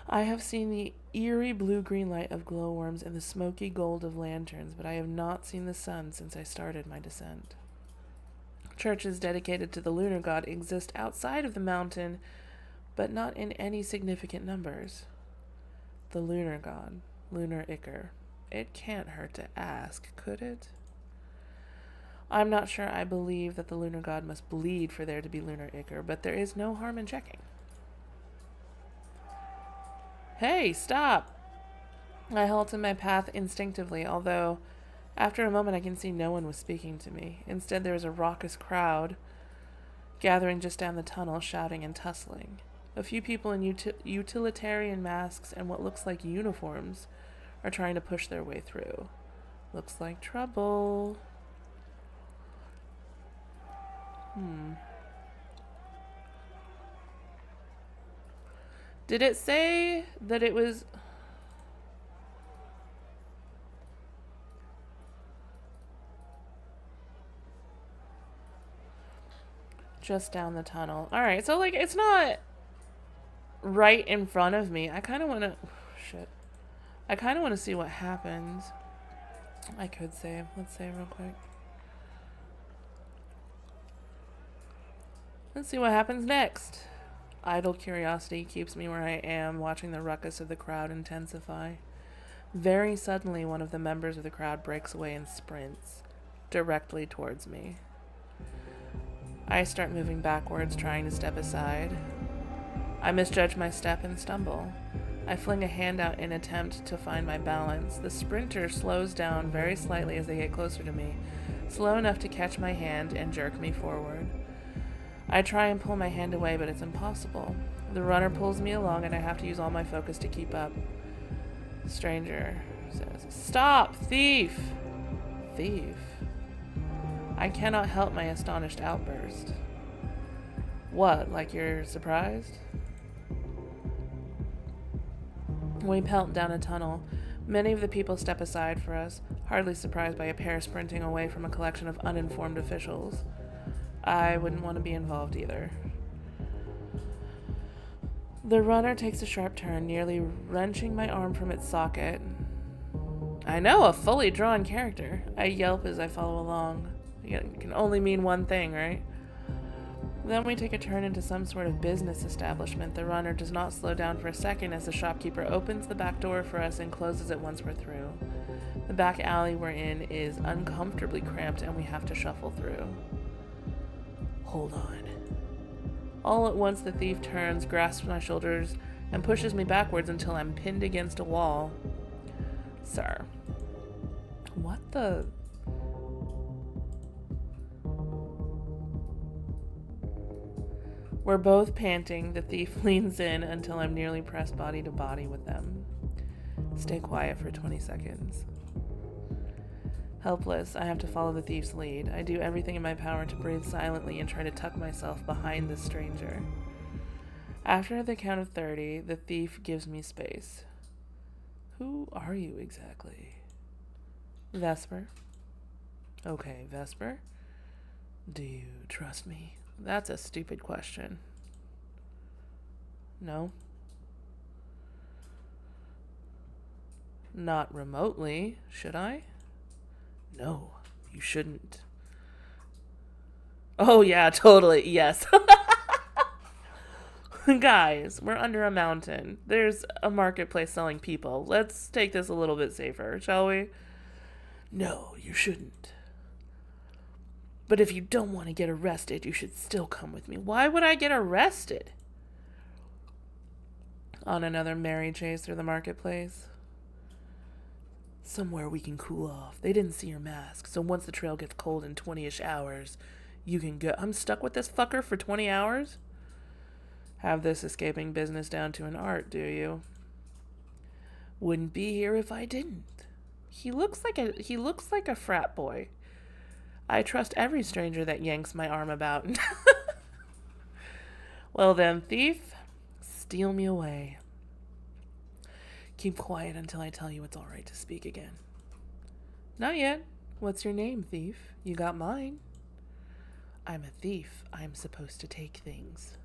Speaker 1: I have seen the eerie blue-green light of glowworms and the smoky gold of lanterns, but I have not seen the sun since I started my descent. Churches dedicated to the lunar god exist outside of the mountain, but not in any significant numbers. The lunar god, Lunar Ichor. It can't hurt to ask, could it? I'm not sure I believe that the lunar god must bleed for there to be Lunar Ichor, but there is no harm in checking. Hey, stop! I halt in my path instinctively, although after a moment I can see no one was speaking to me. Instead, there is a raucous crowd gathering just down the tunnel, shouting and tussling. A few people in utilitarian masks and what looks like uniforms are trying to push their way through. Looks like trouble. Did it say that it was... just down the tunnel. Alright, so, like, it's not right in front of me. I kind of want to... shit. I kind of want to see what happens. I could save. Let's save real quick. Let's see what happens next. Idle curiosity keeps me where I am, watching the ruckus of the crowd intensify. Very suddenly, one of the members of the crowd breaks away and sprints directly towards me. I start moving backwards, trying to step aside. I misjudge my step and stumble. I fling a hand out in attempt to find my balance. The sprinter slows down very slightly as they get closer to me, slow enough to catch my hand and jerk me forward. I try and pull my hand away, but it's impossible. The runner pulls me along and I have to use all my focus to keep up. The stranger says, "Stop, thief!" Thief? I cannot help my astonished outburst. What, like you're surprised? We pelt down a tunnel. Many of the people step aside for us, hardly surprised by a pair sprinting away from a collection of uninformed officials. I wouldn't want to be involved either. The runner takes a sharp turn, nearly wrenching my arm from its socket. I know, a fully drawn character. I yelp as I follow along. It can only mean one thing, right? Then we take a turn into some sort of business establishment. The runner does not slow down for a second as the shopkeeper opens the back door for us and closes it once we're through. The back alley we're in is uncomfortably cramped and we have to shuffle through. Hold on. All at once the thief turns, grasps my shoulders, and pushes me backwards until I'm pinned against a wall. Sir. What the... We're both panting. The thief leans in until I'm nearly pressed body to body with them. Stay quiet for 20 seconds. Helpless, I have to follow the thief's lead. I do everything in my power to breathe silently and try to tuck myself behind the stranger. After the count of 30, the thief gives me space. Who are you exactly? Vesper. Okay, Vesper. Do you trust me? That's a stupid question. No? Not remotely, should I? No, you shouldn't. Oh yeah, totally, yes. Guys, we're under a mountain. There's a marketplace selling people. Let's take this a little bit safer, shall we? No, you shouldn't. But if you don't want to get arrested, you should still come with me. Why would I get arrested? On another merry chase through the marketplace. Somewhere we can cool off. They didn't see your mask, so once the trail gets cold in 20-ish hours, you can go. I'm stuck with this fucker for 20 hours? Have this escaping business down to an art, do you? Wouldn't be here if I didn't. He looks like a frat boy. I trust every stranger that yanks my arm about. Well then, thief, steal me away. Keep quiet until I tell you it's all right to speak again. Not yet. What's your name, thief? You got mine. I'm a thief. I'm supposed to take things.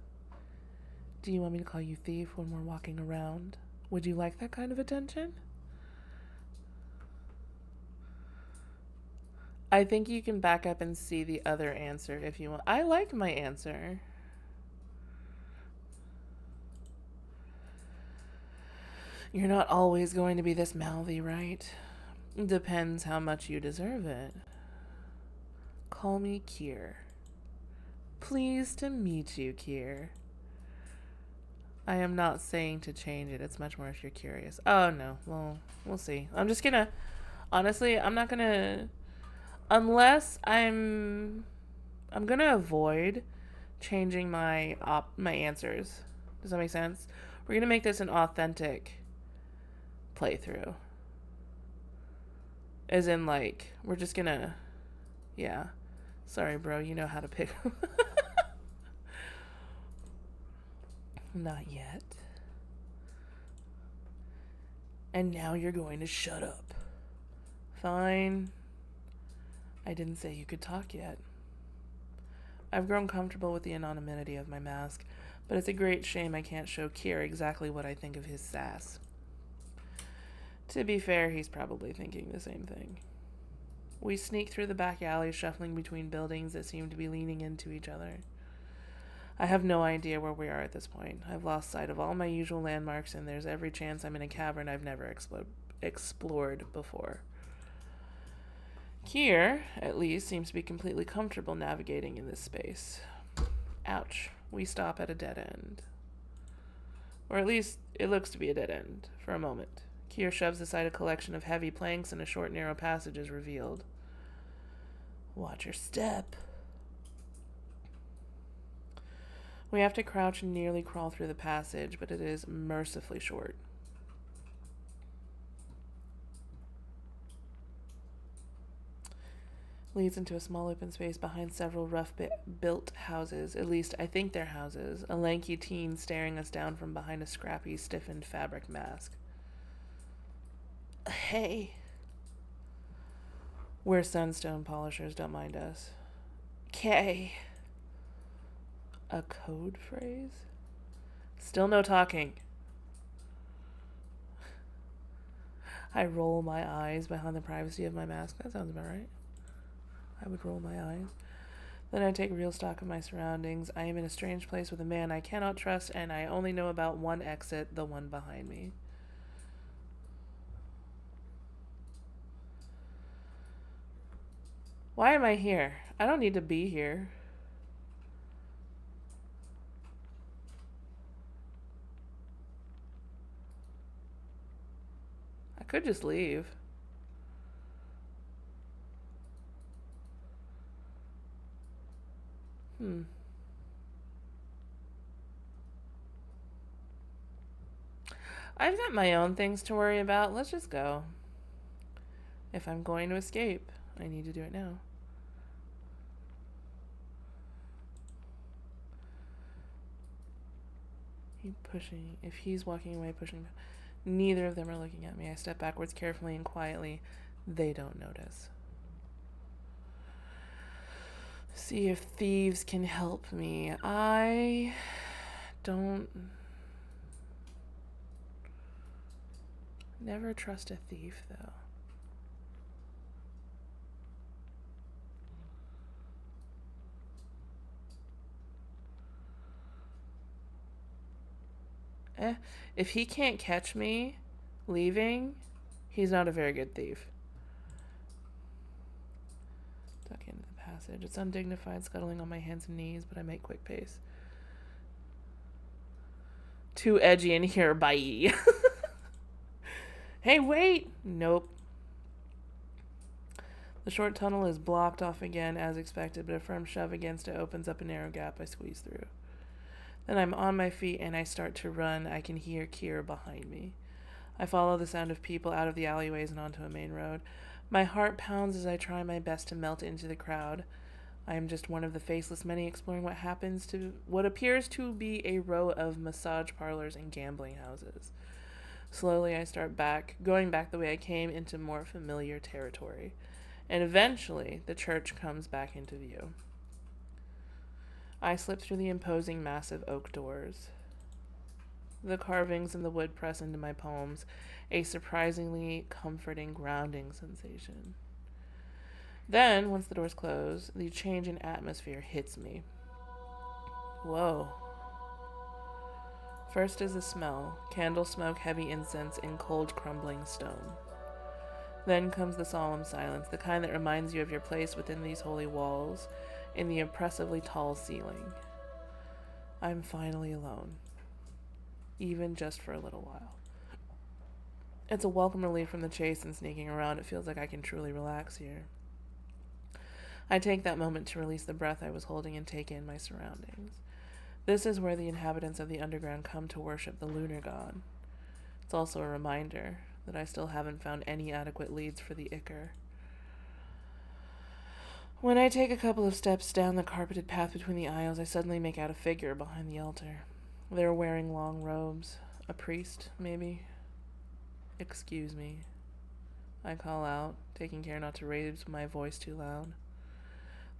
Speaker 1: Do you want me to call you thief when we're walking around? Would you like that kind of attention? I think you can back up and see the other answer if you want. I like my answer. You're not always going to be this mouthy, right? Depends how much you deserve it. Call me Kier. Pleased to meet you, Kier. I am not saying to change it. It's much more if you're curious. Oh, no. Well, we'll see. I'm just gonna... Honestly, I'm not gonna... Unless I'm gonna avoid changing my answers. Does that make sense? We're gonna make this an authentic playthrough. As in, like, we're just gonna... Yeah. Sorry, bro. You know how to pick... Not yet. And now you're going to shut up. Fine. I didn't say you could talk yet. I've grown comfortable with the anonymity of my mask, but it's a great shame I can't show Kier exactly what I think of his sass. To be fair, he's probably thinking the same thing. We sneak through the back alley, shuffling between buildings that seem to be leaning into each other. I have no idea where we are at this point. I've lost sight of all my usual landmarks, and there's every chance I'm in a cavern I've never explored before. Kier, at least, seems to be completely comfortable navigating in this space. Ouch. We stop at a dead end. Or at least it looks to be a dead end, for a moment. Kier shoves aside a collection of heavy planks and a short, narrow passage is revealed. Watch your step. We have to crouch and nearly crawl through the passage, but it is mercifully short. Leads into a small open space behind several rough-built houses. At least, I think they're houses. A lanky teen staring us down from behind a scrappy, stiffened fabric mask. Hey. We're sunstone polishers, don't mind us. K. A code phrase? Still no talking. I roll my eyes behind the privacy of my mask. That sounds about right. I would roll my eyes. Then I take real stock of my surroundings. I am in a strange place with a man I cannot trust, and I only know about one exit, the one behind me. Why am I here? I don't need to be here. I could just leave. I've got my own things to worry about. Let's just go. If I'm going to escape, I need to do it now. If he's walking away, pushing. Neither of them are looking at me. I step backwards carefully and quietly. They don't notice. See if thieves can help me. I don't... Never trust a thief, though. If he can't catch me leaving, he's not a very good thief. Duck into the passage. It's undignified, scuttling on my hands and knees, but I make quick pace. Too edgy in here, bye. Hey, wait! Nope. The short tunnel is blocked off again, as expected, but a firm shove against it opens up a narrow gap. I squeeze through. Then I'm on my feet and I start to run. I can hear Kier behind me. I follow the sound of people out of the alleyways and onto a main road. My heart pounds as I try my best to melt into the crowd. I am just one of the faceless many exploring what appears to be a row of massage parlors and gambling houses. Slowly I start going back the way I came, into more familiar territory. And eventually the church comes back into view. I slip through the imposing, massive oak doors. The carvings and the wood press into my palms, a surprisingly comforting, grounding sensation. Then, once the doors close, the change in atmosphere hits me. Whoa. First is the smell, candle smoke, heavy incense, and cold, crumbling stone. Then comes the solemn silence, the kind that reminds you of your place within these holy walls, in the oppressively tall ceiling. I'm finally alone, even just for a little while. It's a welcome relief from the chase and sneaking around. It feels like I can truly relax here. I take that moment to release the breath I was holding and take in my surroundings. This is where the inhabitants of the underground come to worship the lunar god. It's also a reminder that I still haven't found any adequate leads for the Ichor. When I take a couple of steps down the carpeted path between the aisles, I suddenly make out a figure behind the altar. They're wearing long robes. A priest, maybe? Excuse me. I call out, taking care not to raise my voice too loud.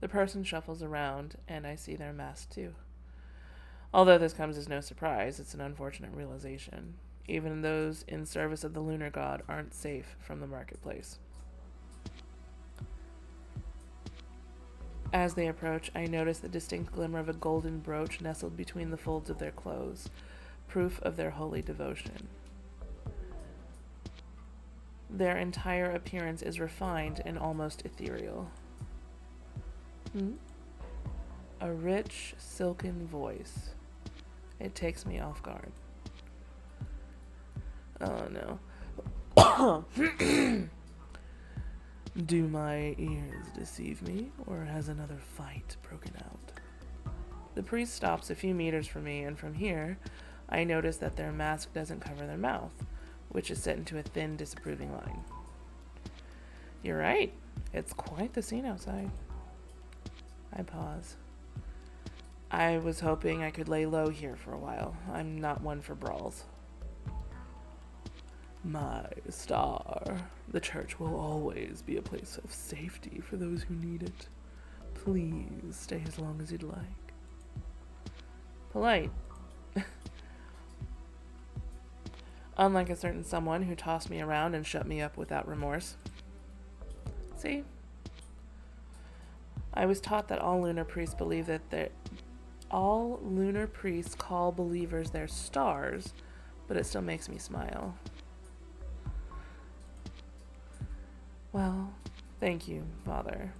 Speaker 1: The person shuffles around, and I see they're masked too. Although this comes as no surprise, it's an unfortunate realization. Even those in service of the lunar god aren't safe from the marketplace. As they approach, I notice the distinct glimmer of a golden brooch nestled between the folds of their clothes, proof of their holy devotion. Their entire appearance is refined and almost ethereal. A rich, silken voice. It takes me off guard. Oh no. Do my ears deceive me, or has another fight broken out? The priest stops a few meters from me, and from here, I notice that their mask doesn't cover their mouth, which is set into a thin, disapproving line. You're right. It's quite the scene outside. I pause. I was hoping I could lay low here for a while. I'm not one for brawls. My star. The church will always be a place of safety for those who need it. Please stay as long as you'd like. Polite. Unlike a certain someone who tossed me around and shut me up without remorse. See? I was taught that all lunar priests believe that all lunar priests call believers their stars, but it still makes me smile. Well, thank you, Father.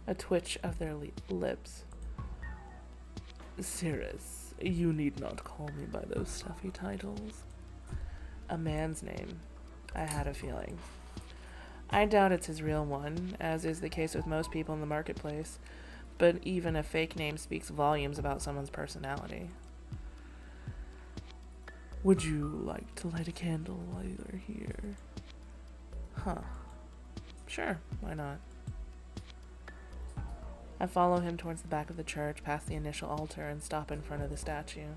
Speaker 1: A twitch of their lips. Cirrus, you need not call me by those stuffy titles. A man's name. I had a feeling. I doubt it's his real one, as is the case with most people in the marketplace, but even a fake name speaks volumes about someone's personality. Would you like to light a candle while you're here? Huh. Sure, why not? I follow him towards the back of the church, past the initial altar, and stop in front of the statue.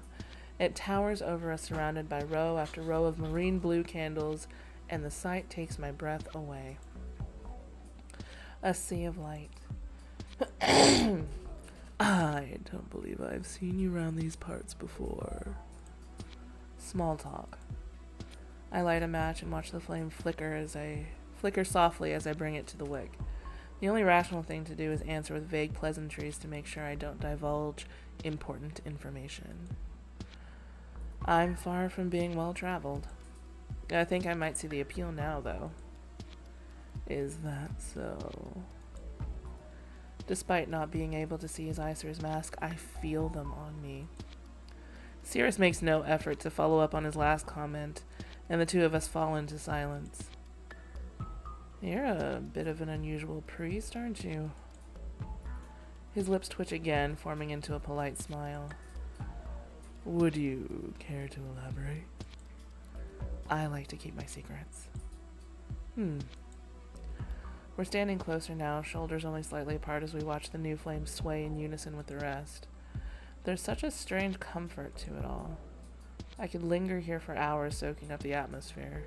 Speaker 1: It towers over us, surrounded by row after row of marine blue candles, and the sight takes my breath away. A sea of light. I don't believe I've seen you around these parts before. Small talk. I light a match and watch the flame flicker softly as I bring it to the wick. The only rational thing to do is answer with vague pleasantries to make sure I don't divulge important information. I'm far from being well-traveled. I think I might see the appeal now, though. Is that so? Despite not being able to see his eyes through his mask, I feel them on me. Cirrus makes no effort to follow up on his last comment, and the two of us fall into silence. You're a bit of an unusual priest, aren't you? His lips twitch again, forming into a polite smile. Would you care to elaborate? I like to keep my secrets. We're standing closer now, shoulders only slightly apart as we watch the new flames sway in unison with the rest. There's such a strange comfort to it all. I could linger here for hours soaking up the atmosphere.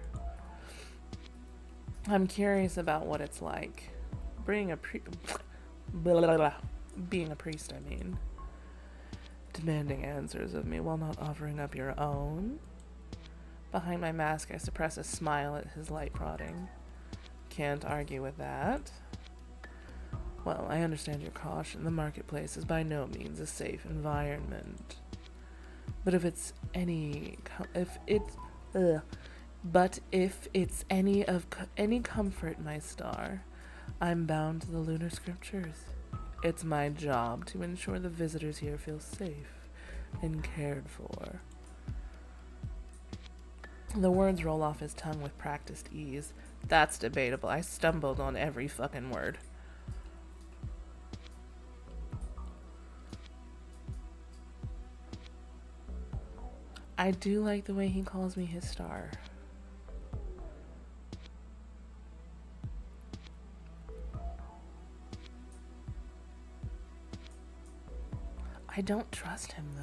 Speaker 1: I'm curious about what it's like. Being a priest, I mean. Demanding answers of me while not offering up your own. Behind my mask, I suppress a smile at his light prodding. Can't argue with that. Well, I understand your caution. The marketplace is by no means a safe environment. But if it's any comfort, my star, I'm bound to the lunar scriptures. It's my job to ensure the visitors here feel safe and cared for. The words roll off his tongue with practiced ease. That's debatable. I stumbled on every fucking word. I do like the way he calls me his star. I don't trust him, though.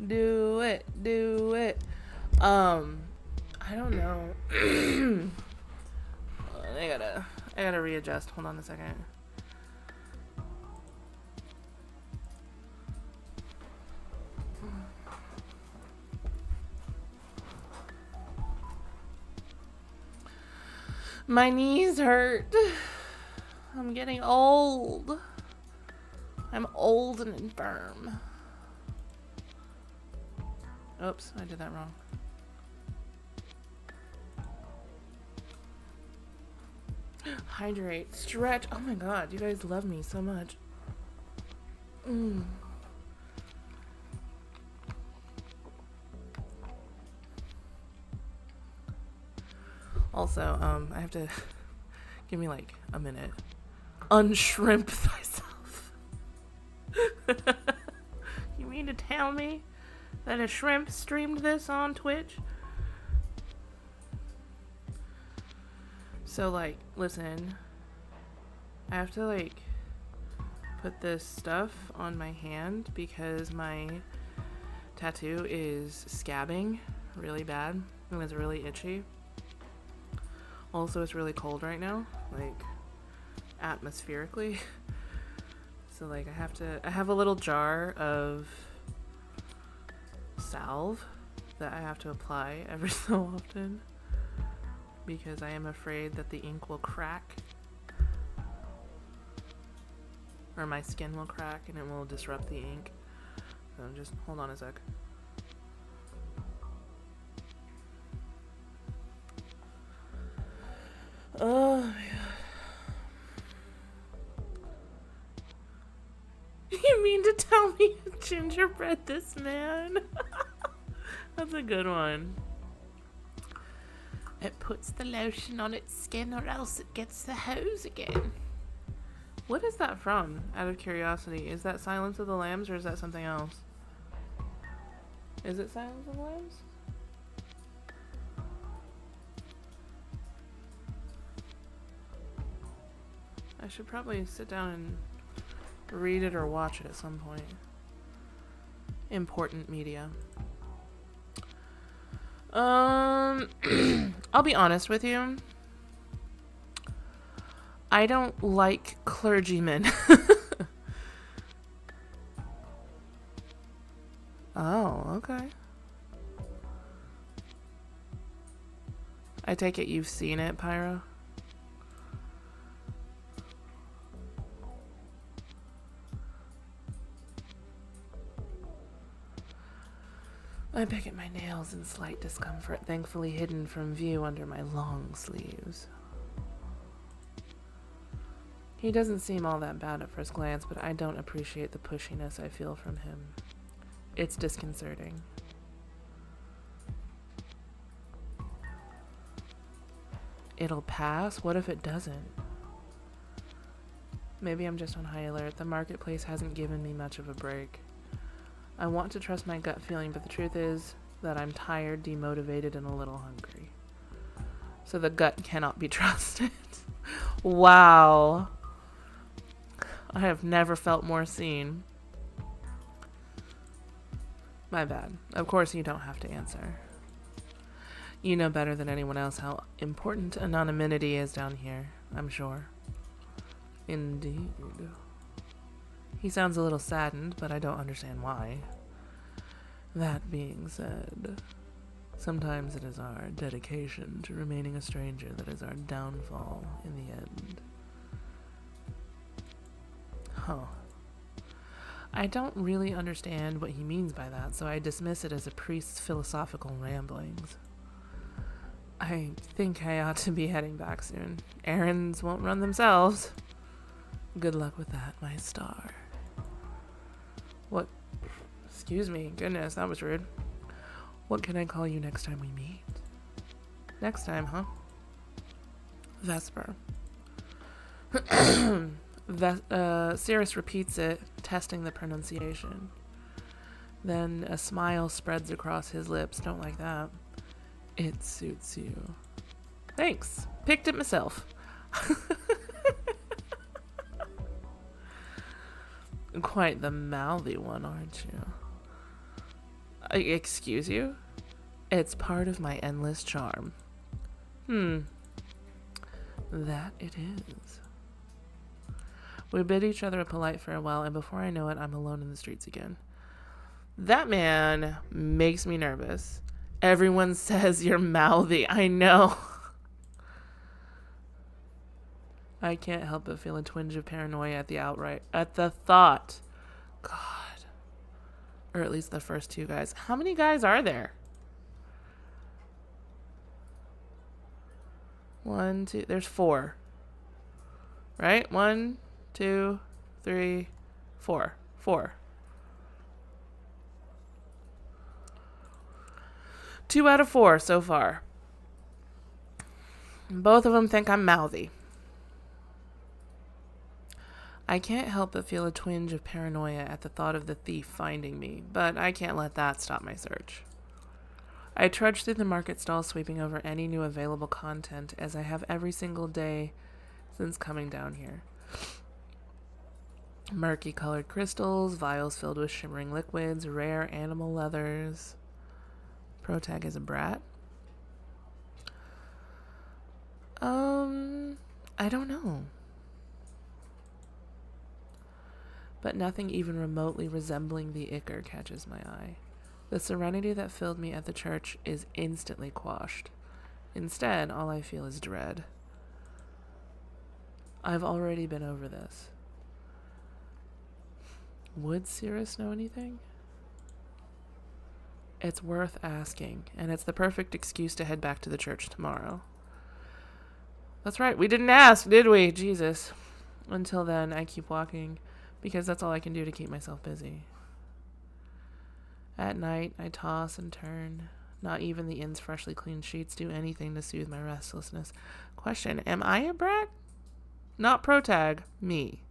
Speaker 1: Do it. I don't know. I gotta readjust. Hold on a second. My knees hurt. I'm getting old. I'm old and infirm. Oops, I did that wrong. Hydrate, stretch. Oh my god, you guys love me so much. Also, I have to give me like a minute. Unshrimp thyself. You mean to tell me that a shrimp streamed this on Twitch? So, like, listen. I have to, like, put this stuff on my hand because my tattoo is scabbing really bad and it's really itchy. Also, it's really cold right now, like, atmospherically. So, like, I have a little jar of salve that I have to apply every so often because I am afraid that the ink will crack or my skin will crack and it will disrupt the ink. So just hold on a sec. Oh my god. You mean to tell me you gingerbread this man? That's a good one. It puts the lotion on its skin or else it gets the hose again. What is that from, out of curiosity? Is that Silence of the Lambs or is that something else? Is it Silence of the Lambs? I should probably sit down and read it or watch it at some point. Important media. I'll be honest with you. I don't like clergymen. Oh, okay. I take it you've seen it, Pyro? I pick at my nails in slight discomfort, thankfully hidden from view under my long sleeves. He doesn't seem all that bad at first glance, but I don't appreciate the pushiness I feel from him. It's disconcerting. It'll pass? What if it doesn't? Maybe I'm just on high alert. The marketplace hasn't given me much of a break. I want to trust my gut feeling, but the truth is that I'm tired, demotivated, and a little hungry. So the gut cannot be trusted. Wow. I have never felt more seen. My bad. Of course you don't have to answer. You know better than anyone else how important anonymity is down here, I'm sure. Indeed. He sounds a little saddened, but I don't understand why. That being said, sometimes it is our dedication to remaining a stranger that is our downfall in the end. Huh. I don't really understand what he means by that, so I dismiss it as a priest's philosophical ramblings. I think I ought to be heading back soon. Errands won't run themselves. Good luck with that, my star. What? Excuse me. Goodness, that was rude. What can I call you next time we meet? Next time, huh? Vesper. Cirrus repeats it, testing the pronunciation. Then a smile spreads across his lips. Don't like that. It suits you. Thanks. Picked it myself. Quite the mouthy one, aren't you? Excuse you? It's part of my endless charm. That it is. We bid each other a polite farewell, and before I know it, I'm alone in the streets again. That man makes me nervous. Everyone says you're mouthy. I know. I can't help but feel a twinge of paranoia at the thought. God. Or at least the first two guys. How many guys are there? 1, 2, there's 4. Right? 1, 2, 3, 4. 4. 2 out of 4 so far. Both of them think I'm mouthy. I can't help but feel a twinge of paranoia at the thought of the thief finding me, but I can't let that stop my search. I trudge through the market stalls, sweeping over any new available content, as I have every single day since coming down here. Murky colored crystals, vials filled with shimmering liquids, rare animal leathers. Protag is a brat. I don't know. But nothing even remotely resembling the ichor catches my eye. The serenity that filled me at the church is instantly quashed. Instead, all I feel is dread. I've already been over this. Would Cirrus know anything? It's worth asking, and it's the perfect excuse to head back to the church tomorrow. That's right, we didn't ask, did we? Jesus. Until then, I keep walking, because that's all I can do to keep myself busy. At night, I toss and turn. Not even the inn's freshly cleaned sheets do anything to soothe my restlessness. Question, am I a brat? Not Protag, me.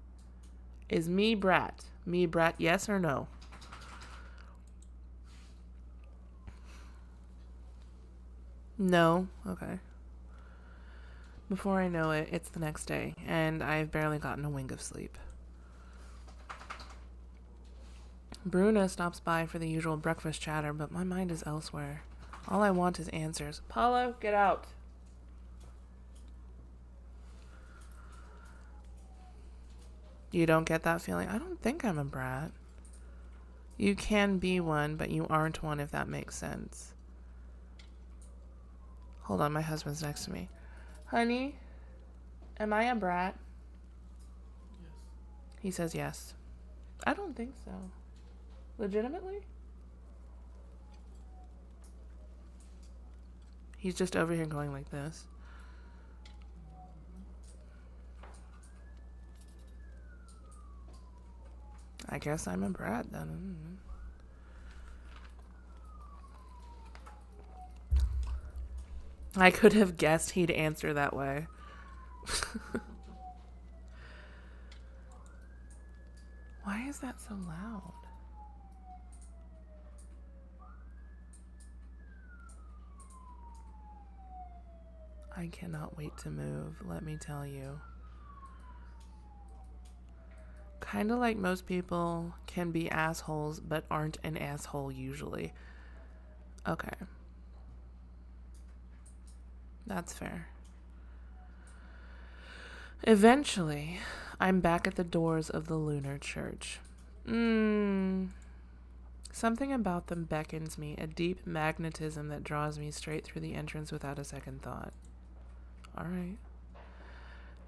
Speaker 1: Is me brat? Me brat, yes or no? No? Okay. Before I know it, it's the next day, and I've barely gotten a wink of sleep. Bruna stops by for the usual breakfast chatter, but my mind is elsewhere. All I want is answers. Paulo, get out. You don't get that feeling? I don't think I'm a brat. You can be one, but you aren't one, if that makes sense. Hold on, my husband's next to me. Honey, am I a brat?
Speaker 2: Yes.
Speaker 1: He says yes. I don't think so. Legitimately? He's just over here going like this. I guess I'm a brat then. I could have guessed he'd answer that way. Why is that so loud? I cannot wait to move, let me tell you. Kind of like most people can be assholes, but aren't an asshole usually. Okay. That's fair. Eventually, I'm back at the doors of the lunar church. Something about them beckons me, a deep magnetism that draws me straight through the entrance without a second thought. All right.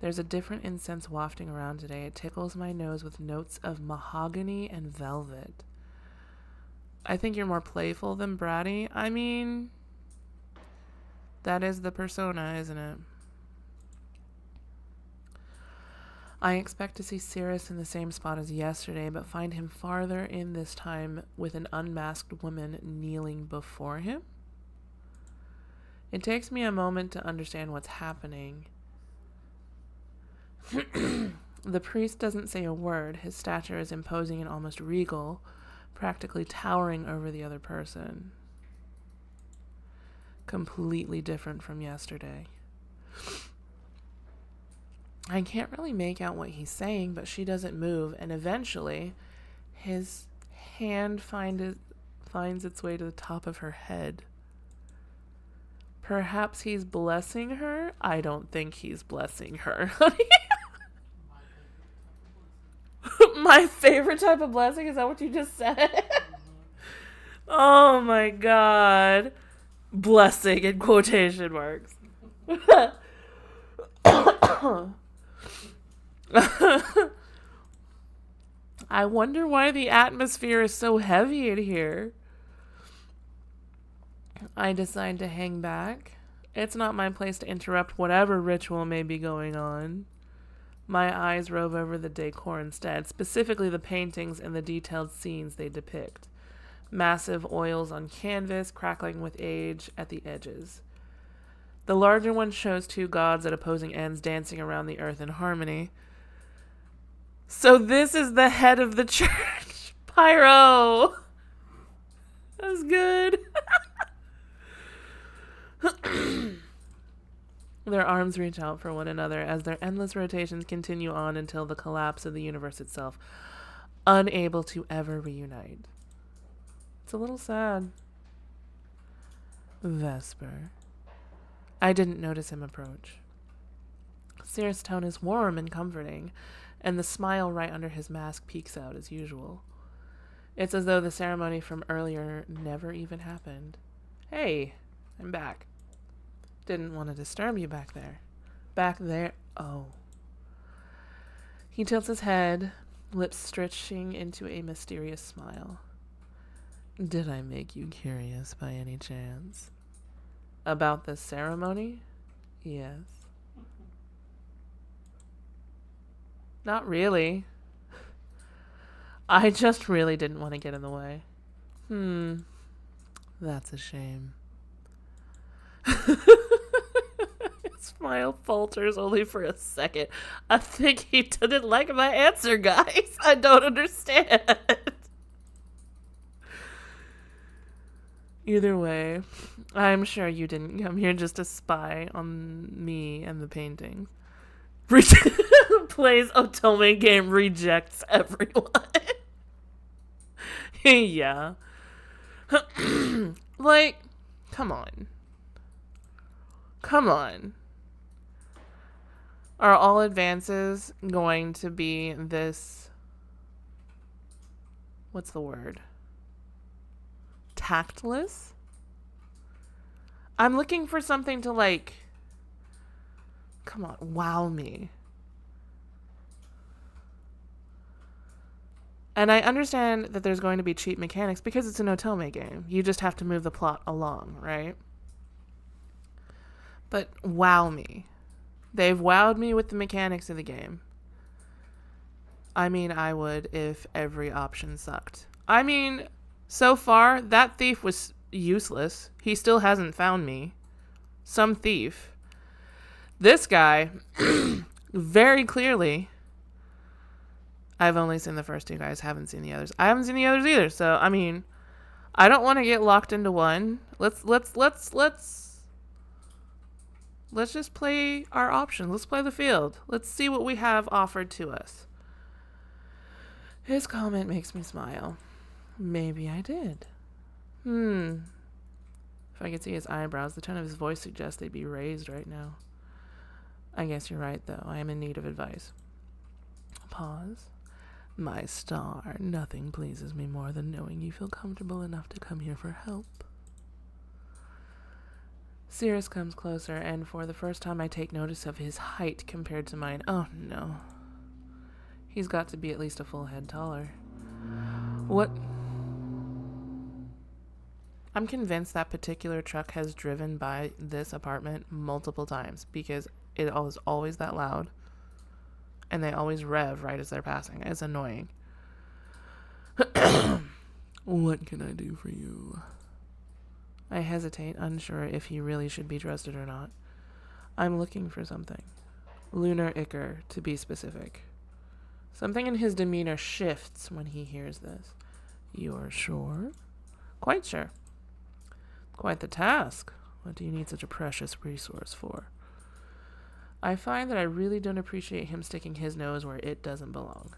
Speaker 1: There's a different incense wafting around today. It tickles my nose with notes of mahogany and velvet. I think you're more playful than bratty. I mean, that is the persona, isn't it? I expect to see Cirrus in the same spot as yesterday, but find him farther in this time with an unmasked woman kneeling before him. It takes me a moment to understand what's happening. The priest doesn't say a word. His stature is imposing and almost regal, practically towering over the other person. Completely different from yesterday. I can't really make out what he's saying, but she doesn't move, and eventually his hand finds its way to the top of her head. Perhaps he's blessing her? I don't think he's blessing her. My favorite type of blessing? Is that what you just said? Oh my god. Blessing in quotation marks. I wonder why the atmosphere is so heavy in here. I decide to hang back. It's not my place to interrupt whatever ritual may be going on. My eyes rove over the decor instead, specifically the paintings and the detailed scenes they depict. Massive oils on canvas, crackling with age at the edges. The larger one shows two gods at opposing ends dancing around the earth in harmony. So this is the head of the church. Pyro. That was good. Their arms reach out for one another as their endless rotations continue on until the collapse of the universe itself, unable to ever reunite. It's a little sad. Vesper. I didn't notice him approach. Seer's tone is warm and comforting, and the smile right under his mask peeks out as usual. It's as though the ceremony from earlier never even happened. Hey, I'm back. Didn't want to disturb you back there. Back there? Oh. He tilts his head, lips stretching into a mysterious smile. Did I make you curious by any chance? About this ceremony? Yes. Not really. I just really didn't want to get in the way. That's a shame. His smile falters only for a second. I think he didn't like my answer, guys. I don't understand. Either way, I'm sure you didn't come here just to spy on me and the paintings. Plays Otome game, rejects everyone. Yeah. Like, come on. Come on. Are all advances going to be this... What's the word? Tactless? I'm looking for something to, like... Come on, wow me. And I understand that there's going to be cheap mechanics because it's an Otome game. You just have to move the plot along, right? But wow me. They've wowed me with the mechanics of the game. I mean, I would if every option sucked. I mean, so far, that thief was useless. He still hasn't found me. Some thief. This guy, very clearly... I've only seen the first two guys, haven't seen the others. I haven't seen the others either, so, I mean, I don't want to get locked into one. Let's just play our options. Let's play the field. Let's see what we have offered to us. His comment makes me smile. Maybe I did. If I could see his eyebrows, the tone of his voice suggests they'd be raised right now. I guess you're right, though. I am in need of advice. Pause. My star, nothing pleases me more than knowing you feel comfortable enough to come here for help. Sirius comes closer, and for the first time I take notice of his height compared to mine. Oh, no. He's got to be at least a full head taller. What? I'm convinced that particular truck has driven by this apartment multiple times because it is always that loud. And they always rev right as they're passing. It's annoying. What can I do for you? I hesitate, unsure if he really should be trusted or not. I'm looking for something. Lunar Ichor, to be specific. Something in his demeanor shifts when he hears this. You're sure? Quite sure. Quite the task. What do you need such a precious resource for? I find that I really don't appreciate him sticking his nose where it doesn't belong.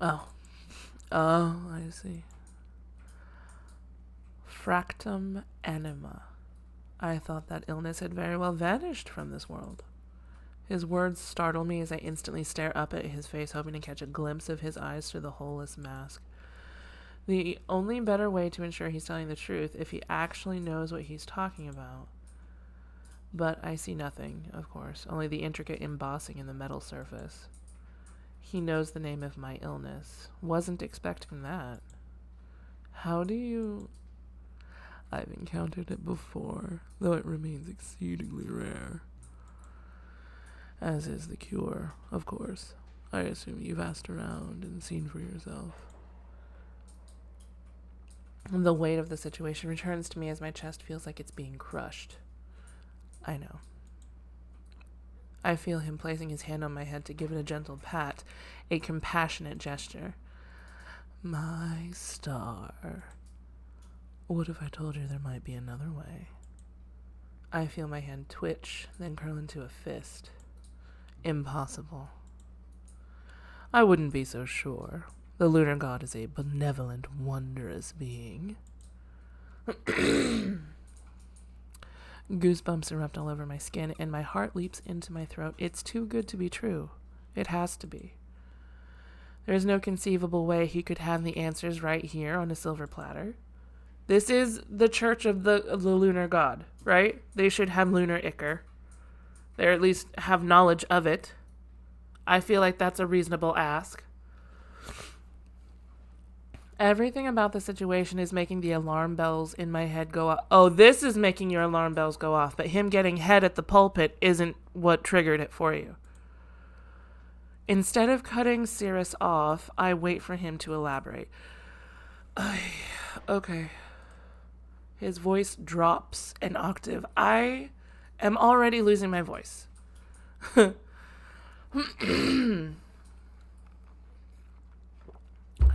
Speaker 1: Oh, I see. Fractum anima. I thought that illness had very well vanished from this world. His words startle me as I instantly stare up at his face, hoping to catch a glimpse of his eyes through the holeless mask. The only better way to ensure he's telling the truth if he actually knows what he's talking about. But I see nothing, of course, only the intricate embossing in the metal surface. He knows the name of my illness. Wasn't expecting that. How do you... I've encountered it before, though it remains exceedingly rare. As is the cure, of course. I assume you've asked around and seen for yourself. The weight of the situation returns to me as my chest feels like it's being crushed. I know. I feel him placing his hand on my head to give it a gentle pat, a compassionate gesture. My star. What if I told you there might be another way? I feel my hand twitch, then curl into a fist. Impossible. I wouldn't be so sure. The lunar god is a benevolent, wondrous being. Goosebumps erupt all over my skin, and my heart leaps into my throat. It's too good to be true. It has to be. There's no conceivable way he could have the answers right here on a silver platter. This is the church of the lunar god, right? They should have lunar ichor. They at least have knowledge of it. I feel like that's a reasonable ask. Everything about the situation is making the alarm bells in my head go off. Oh, this is making your alarm bells go off, but him getting head at the pulpit isn't what triggered it for you. Instead of cutting Cirrus off, I wait for him to elaborate. Okay. His voice drops an octave. I am already losing my voice. I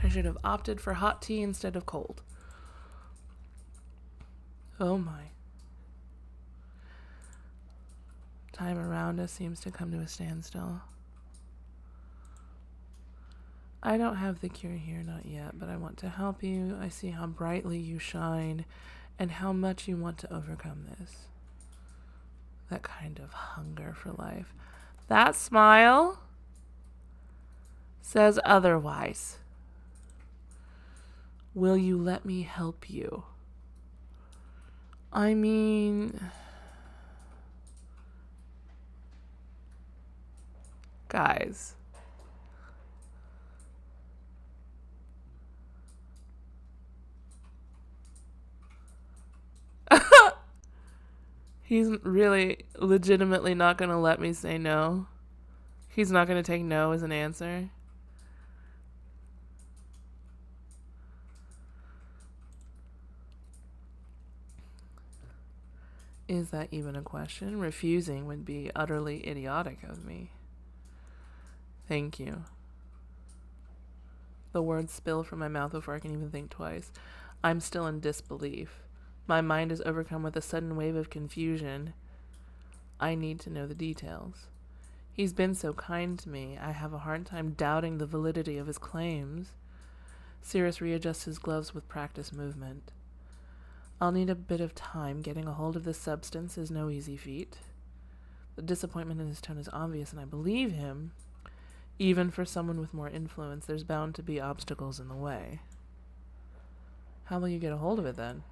Speaker 1: should have opted for hot tea instead of cold. Oh my. Time around us seems to come to a standstill. I don't have the cure here, not yet, but I want to help you. I see how brightly you shine and how much you want to overcome this. That kind of hunger for life. That smile says otherwise. Will you let me help you? I mean, guys. He's really legitimately not going to let me say no. He's not going to take no as an answer. Is that even a question? Refusing would be utterly idiotic of me. Thank you. The words spill from my mouth before I can even think twice. I'm still in disbelief. My mind is overcome with a sudden wave of confusion. I need to know the details. He's been so kind to me, I have a hard time doubting the validity of his claims. Cirrus readjusts his gloves with practiced movement. I'll need a bit of time. Getting a hold of this substance is no easy feat. The disappointment in his tone is obvious, and I believe him. Even for someone with more influence, there's bound to be obstacles in the way. How will you get a hold of it, then?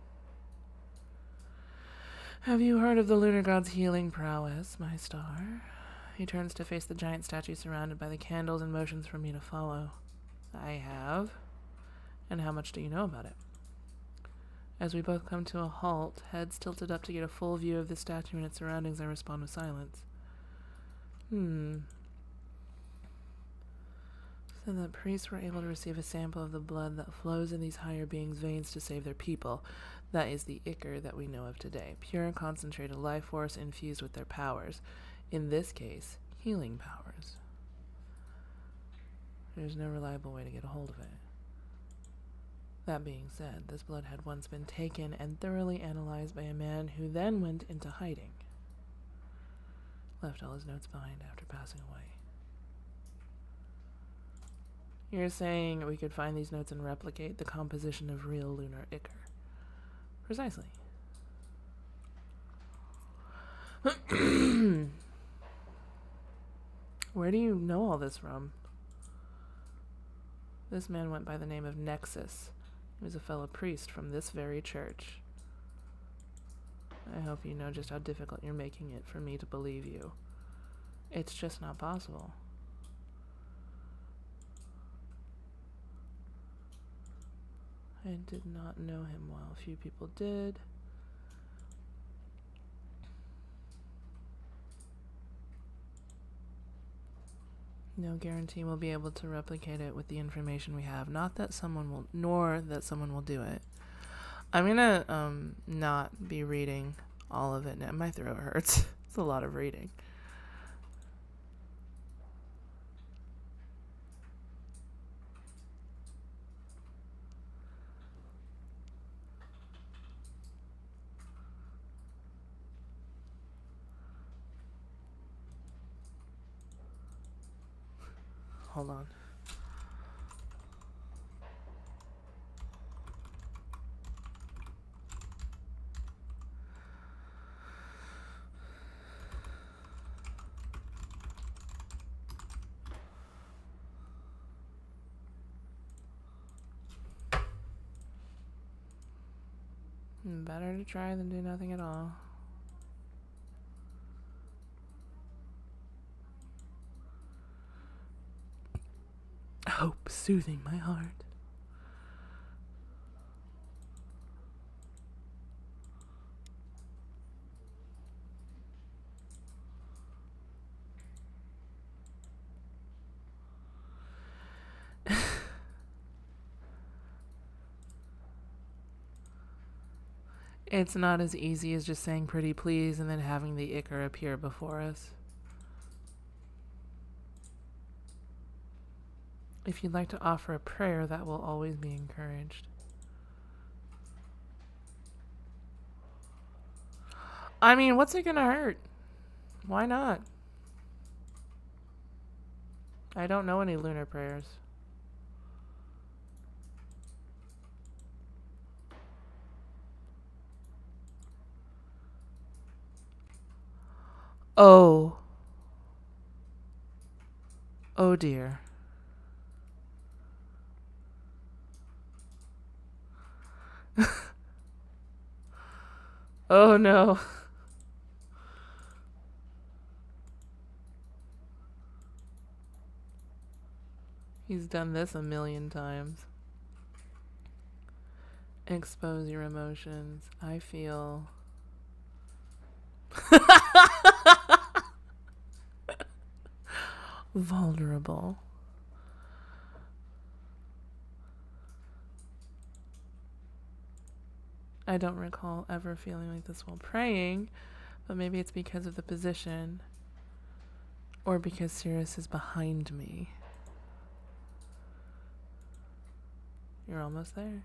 Speaker 1: Have you heard of the lunar god's healing prowess, my star? He turns to face the giant statue surrounded by the candles and motions for me to follow. I have. And how much do you know about it? As we both come to a halt, heads tilted up to get a full view of the statue and its surroundings, I respond with silence. So that priests were able to receive a sample of the blood that flows in these higher beings' veins to save their people. That is the ichor that we know of today. Pure and concentrated life force infused with their powers. In this case, healing powers. There's no reliable way to get a hold of it. That being said, this blood had once been taken and thoroughly analyzed by a man who then went into hiding. Left all his notes behind after passing away. You're saying we could find these notes and replicate the composition of real lunar ichor. Precisely. Where do you know all this from? This man went by the name of Nexus. He was a fellow priest from this very church. I hope you know just how difficult you're making it for me to believe you. It's just not possible. I did not know him well. Few people did. No guarantee we'll be able to replicate it with the information we have. Not that someone will, nor that someone will do it. I'm gonna not be reading all of it now. My throat hurts. It's a lot of reading. Hold on. Better to try than do nothing at all. Hope soothing my heart. It's not as easy as just saying pretty please and then having the ichor appear before us. If you'd like to offer a prayer, that will always be encouraged. I mean, what's it gonna hurt? Why not? I don't know any lunar prayers. Oh. Oh dear. Oh no. He's done this a million times. Expose your emotions. I feel... vulnerable. I don't recall ever feeling like this while praying, but maybe it's because of the position or because Sirius is behind me. You're almost there.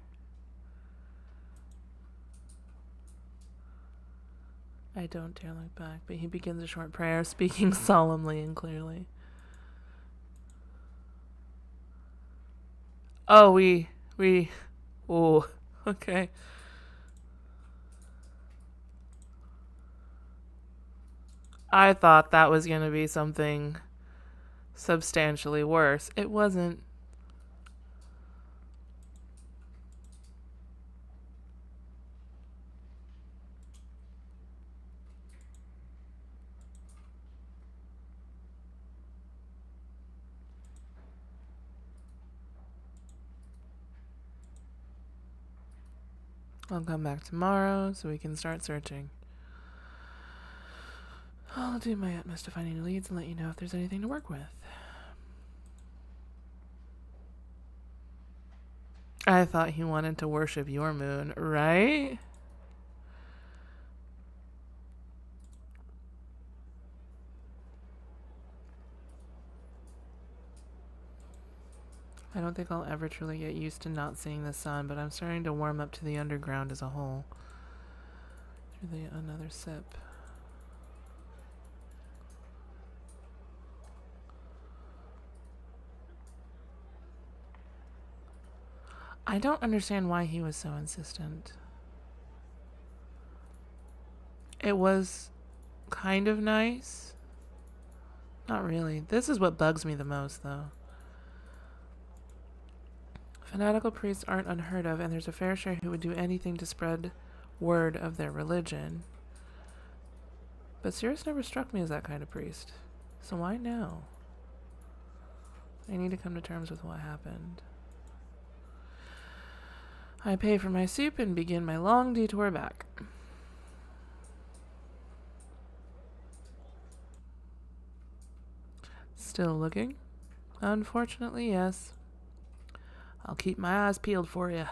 Speaker 1: I don't dare look back, but he begins a short prayer, speaking solemnly and clearly. Oh, oh, okay. I thought that was going to be something substantially worse. It wasn't. I'll come back tomorrow so we can start searching. I'll do my utmost to find any leads and let you know if there's anything to work with. I thought he wanted to worship your moon, right? I don't think I'll ever truly get used to not seeing the sun, but I'm starting to warm up to the underground as a whole. Another sip. I don't understand why he was so insistent. It was kind of nice. Not really. This is what bugs me the most, though. Fanatical priests aren't unheard of, and there's a fair share who would do anything to spread word of their religion. But Sirius never struck me as that kind of priest. So why now? I need to come to terms with what happened. I pay for my soup and begin my long detour back. Still looking? Unfortunately, yes. I'll keep my eyes peeled for you.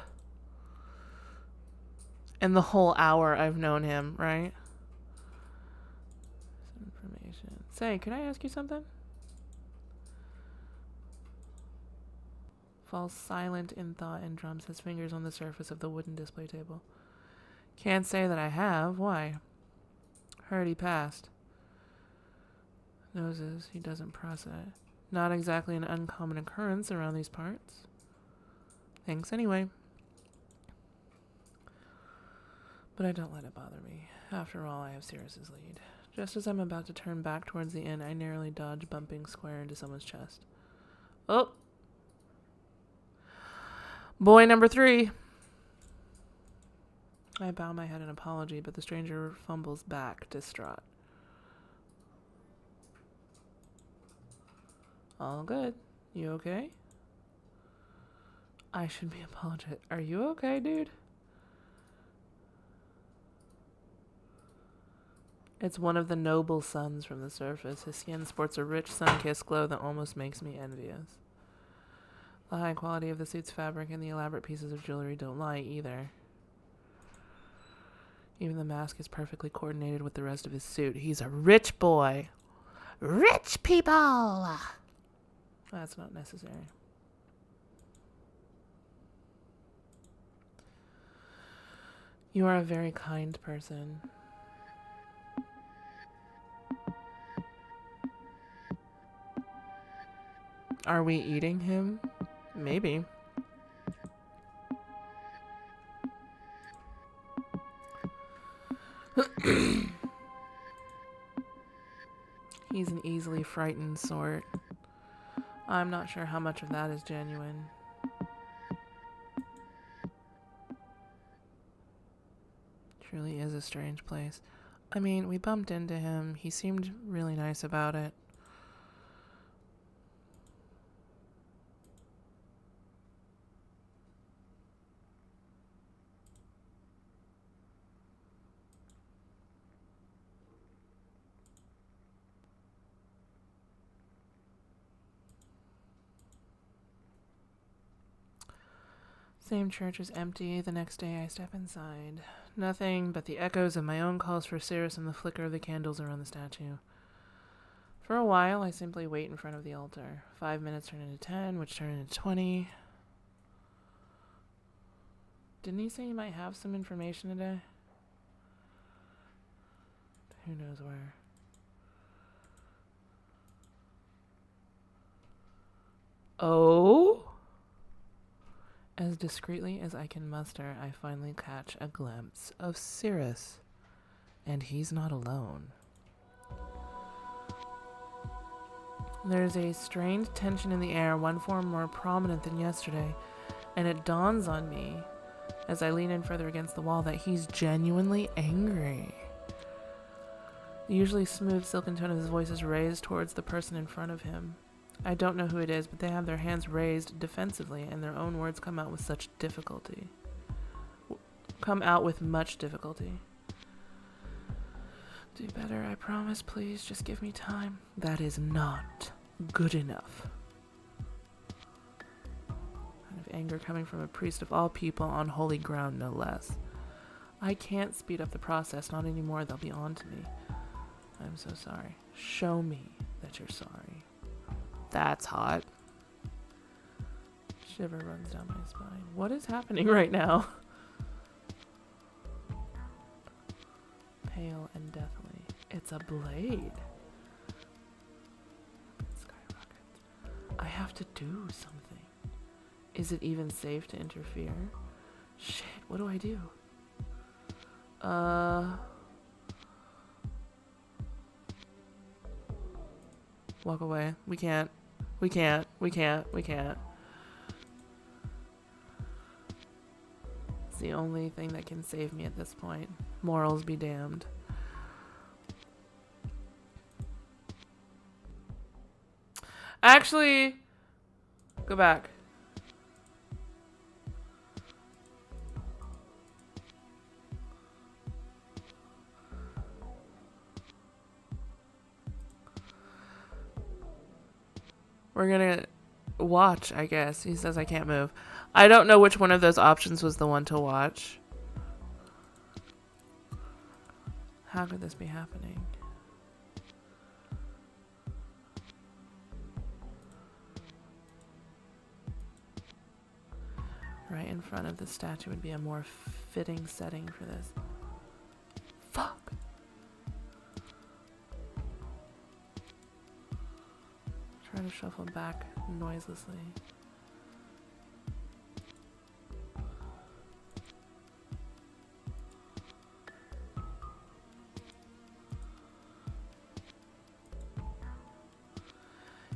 Speaker 1: And the whole hour I've known him, right? Conversation. Say, could I ask you something? Falls silent in thought and drums his fingers on the surface of the wooden display table. Can't say that I have. Why? Heard he passed. Noses, he doesn't press it. Not exactly an uncommon occurrence around these parts. Thanks anyway. But I don't let it bother me. After all, I have Sirius's lead. Just as I'm about to turn back towards the inn, I narrowly dodge bumping square into someone's chest. Oh! Boy number 3. I bow my head in apology, but the stranger fumbles back, distraught. All good. You okay? I should be apologetic. Are you okay, dude? It's one of the noble suns from the surface. His skin sports a rich sun-kissed glow that almost makes me envious. The high quality of the suit's fabric and the elaborate pieces of jewelry don't lie either. Even the mask is perfectly coordinated with the rest of his suit. He's a rich boy. Rich people! That's not necessary. You are a very kind person. Are we eating him? Maybe. He's an easily frightened sort. I'm not sure how much of that is genuine. Truly is a strange place. I mean, we bumped into him. He seemed really nice about it. Same church is empty. The next day I step inside. Nothing but the echoes of my own calls for Sirius and the flicker of the candles around the statue. For a while, I simply wait in front of the altar. 5 minutes turn into 10, which turn into 20. Didn't he say he might have some information today? Who knows where? Oh? As discreetly as I can muster, I finally catch a glimpse of Sirius. And he's not alone. There's a strange tension in the air, one form more prominent than yesterday, and it dawns on me as I lean in further against the wall that he's genuinely angry. The usually smooth, silken tone of his voice is raised towards the person in front of him. I don't know who it is, but they have their hands raised defensively, and their own words come out with such difficulty. Come out with much difficulty. Do better, I promise, please. Just give me time. That is not good enough. Kind of anger coming from a priest of all people on holy ground, no less. I can't speed up the process, not anymore. They'll be on to me. I'm so sorry. Show me that you're sorry. That's hot. Shiver runs down my spine. What is happening right now? Pale and deathly. It's a blade. Skyrockets. I have to do something. Is it even safe to interfere? Shit, what do I do? Walk away. We can't. We can't. We can't. We can't. It's the only thing that can save me at this point. Morals be damned. Actually, go back. We're gonna watch, I guess. He says I can't move. I don't know which one of those options was the one to watch. How could this be happening? in front of the statue would be a more fitting setting for this. Fuck. Try to shuffle back noiselessly.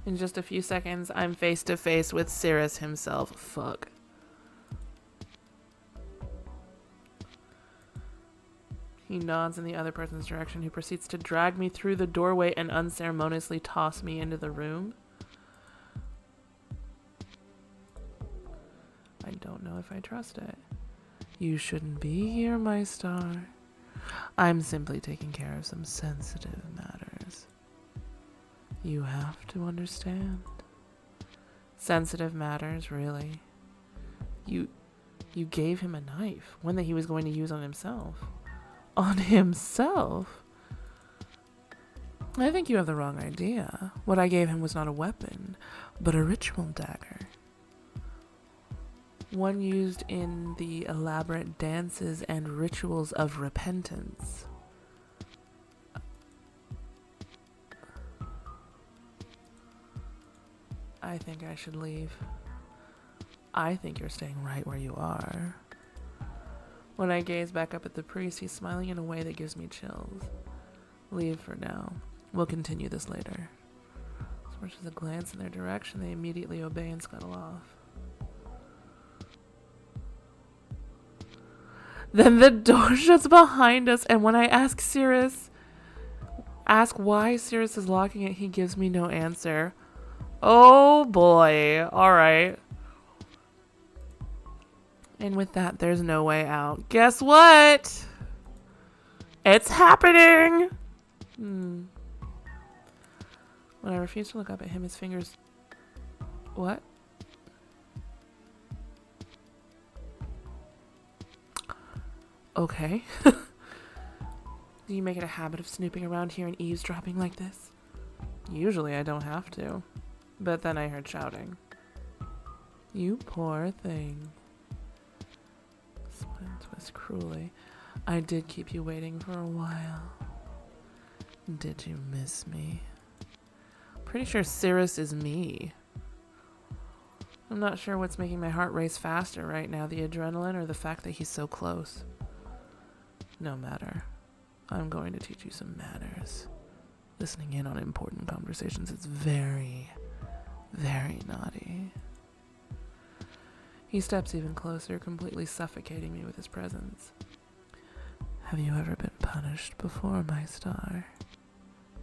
Speaker 1: In just a few seconds, I'm face to face with Cirrus himself. Fuck. He nods in the other person's direction, who proceeds to drag me through the doorway and unceremoniously toss me into the room. I don't know if I trust it. You shouldn't be here, my star. I'm simply taking care of some sensitive matters. You have to understand. Sensitive matters, really. You gave him a knife, one that he was going to use on himself. On himself? I think you have the wrong idea. What I gave him was not a weapon, but a ritual dagger. One used in the elaborate dances and rituals of repentance. I think I should leave. I think you're staying right where you are. When I gaze back up at the priest, he's smiling in a way that gives me chills. Leave for now. We'll continue this later. As much as a glance in their direction, they immediately obey and scuttle off. Then the door shuts behind us, and when I ask why Cirrus is locking it, he gives me no answer. Oh boy. Alright. And with that, there's no way out. Guess what? It's happening! When I refuse to look up at him, his fingers... What? Okay. Do you make it a habit of snooping around here and eavesdropping like this? Usually I don't have to. But then I heard shouting. You poor thing. Smile twist cruelly. I did keep you waiting for a while. Did you miss me? Pretty sure Cirrus is me. I'm not sure what's making my heart race faster right now, the adrenaline or the fact that he's so close. No matter. I'm going to teach you some manners. Listening in on important conversations is very, very naughty. He steps even closer, completely suffocating me with his presence. Have you ever been punished before, my star?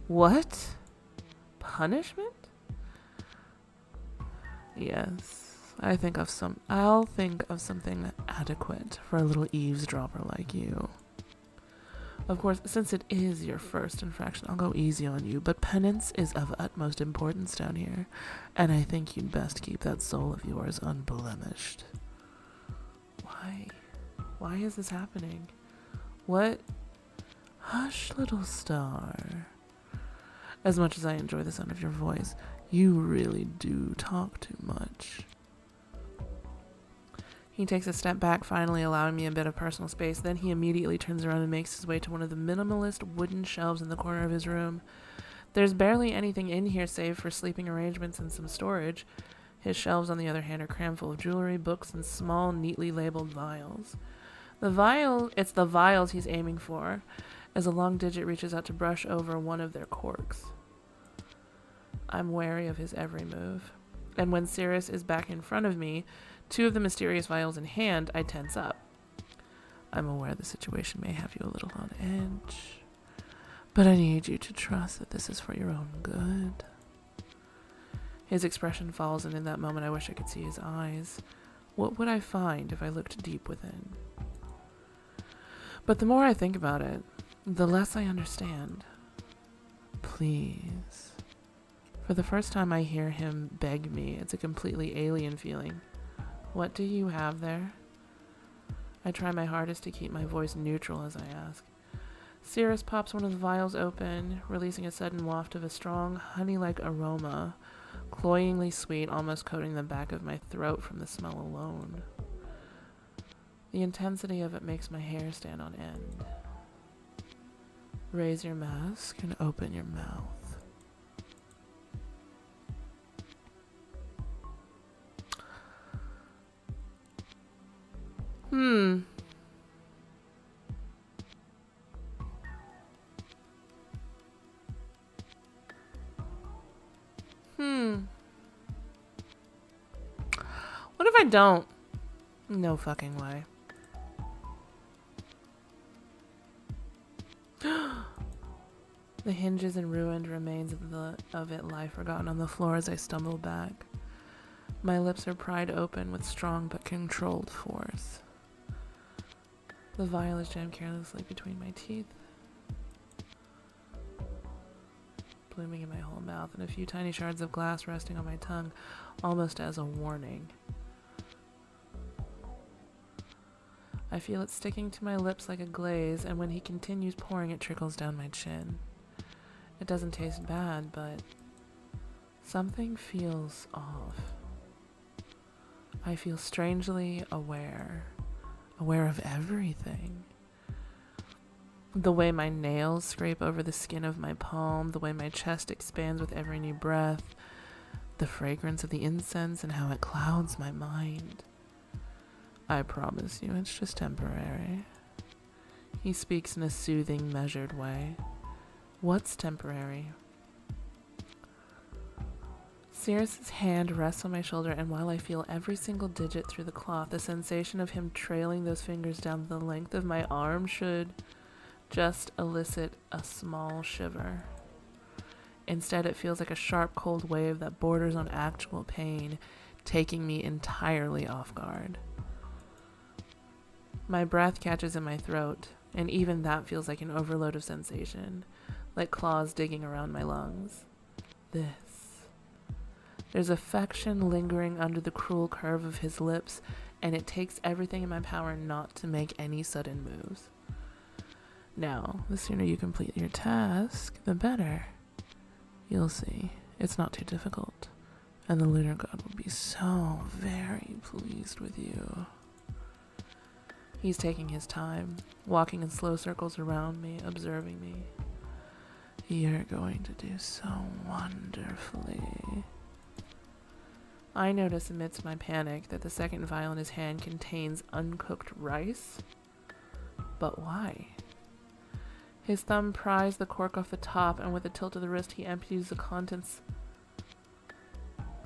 Speaker 1: What? Punishment? Yes. I'll think of something adequate for a little eavesdropper like you. Of course, since it is your first infraction, I'll go easy on you, but penance is of utmost importance down here, and I think you'd best keep that soul of yours unblemished. Why? Why is this happening? What? Hush, little star. As much as I enjoy the sound of your voice, you really do talk too much. He takes a step back, finally allowing me a bit of personal space. Then he immediately turns around and makes his way to one of the minimalist wooden shelves in the corner of his room. There's barely anything in here save for sleeping arrangements and some storage. His shelves, on the other hand, are crammed full of jewelry, books, and small, neatly labeled vials. It's the vials he's aiming for, as a long digit reaches out to brush over one of their corks. I'm wary of his every move. And when Cirrus is back in front of me, two of the mysterious vials in hand, I tense up. I'm aware the situation may have you a little on edge, but I need you to trust that this is for your own good. His expression falls, and in that moment I wish I could see his eyes. What would I find if I looked deep within? But the more I think about it, the less I understand. Please. For the first time I hear him beg me. It's a completely alien feeling. What do you have there? I try my hardest to keep my voice neutral as I ask. Cirrus pops one of the vials open, releasing a sudden waft of a strong, honey-like aroma, – cloyingly sweet, almost coating the back of my throat from the smell alone. The intensity of it makes my hair stand on end. Raise your mask and open your mouth. Hmm. What if I don't? No fucking way. The hinges and ruined remains of it lie forgotten on the floor as I stumble back. My lips are pried open with strong but controlled force. The vial is jammed carelessly between my teeth, blooming in my whole mouth, and a few tiny shards of glass resting on my tongue, almost as a warning. I feel it sticking to my lips like a glaze, and when he continues pouring, it trickles down my chin. It doesn't taste bad, but something feels off. I feel strangely aware of everything. The way my nails scrape over the skin of my palm, the way my chest expands with every new breath, the fragrance of the incense and how it clouds my mind. I promise you, it's just temporary. He speaks in a soothing, measured way. What's temporary? Sirius's hand rests on my shoulder, and while I feel every single digit through the cloth, the sensation of him trailing those fingers down the length of my arm should just elicit a small shiver. Instead, it feels like a sharp, cold wave that borders on actual pain, taking me entirely off guard. My breath catches in my throat, and even that feels like an overload of sensation, like claws digging around my lungs. There's affection lingering under the cruel curve of his lips, and it takes everything in my power not to make any sudden moves. Now, the sooner you complete your task, the better. You'll see, it's not too difficult, and the lunar god will be so very pleased with you. He's taking his time, walking in slow circles around me, observing me. You're going to do so wonderfully. I notice amidst my panic that the second vial in his hand contains uncooked rice. But why? His thumb pries the cork off the top, and with a tilt of the wrist, he empties the contents.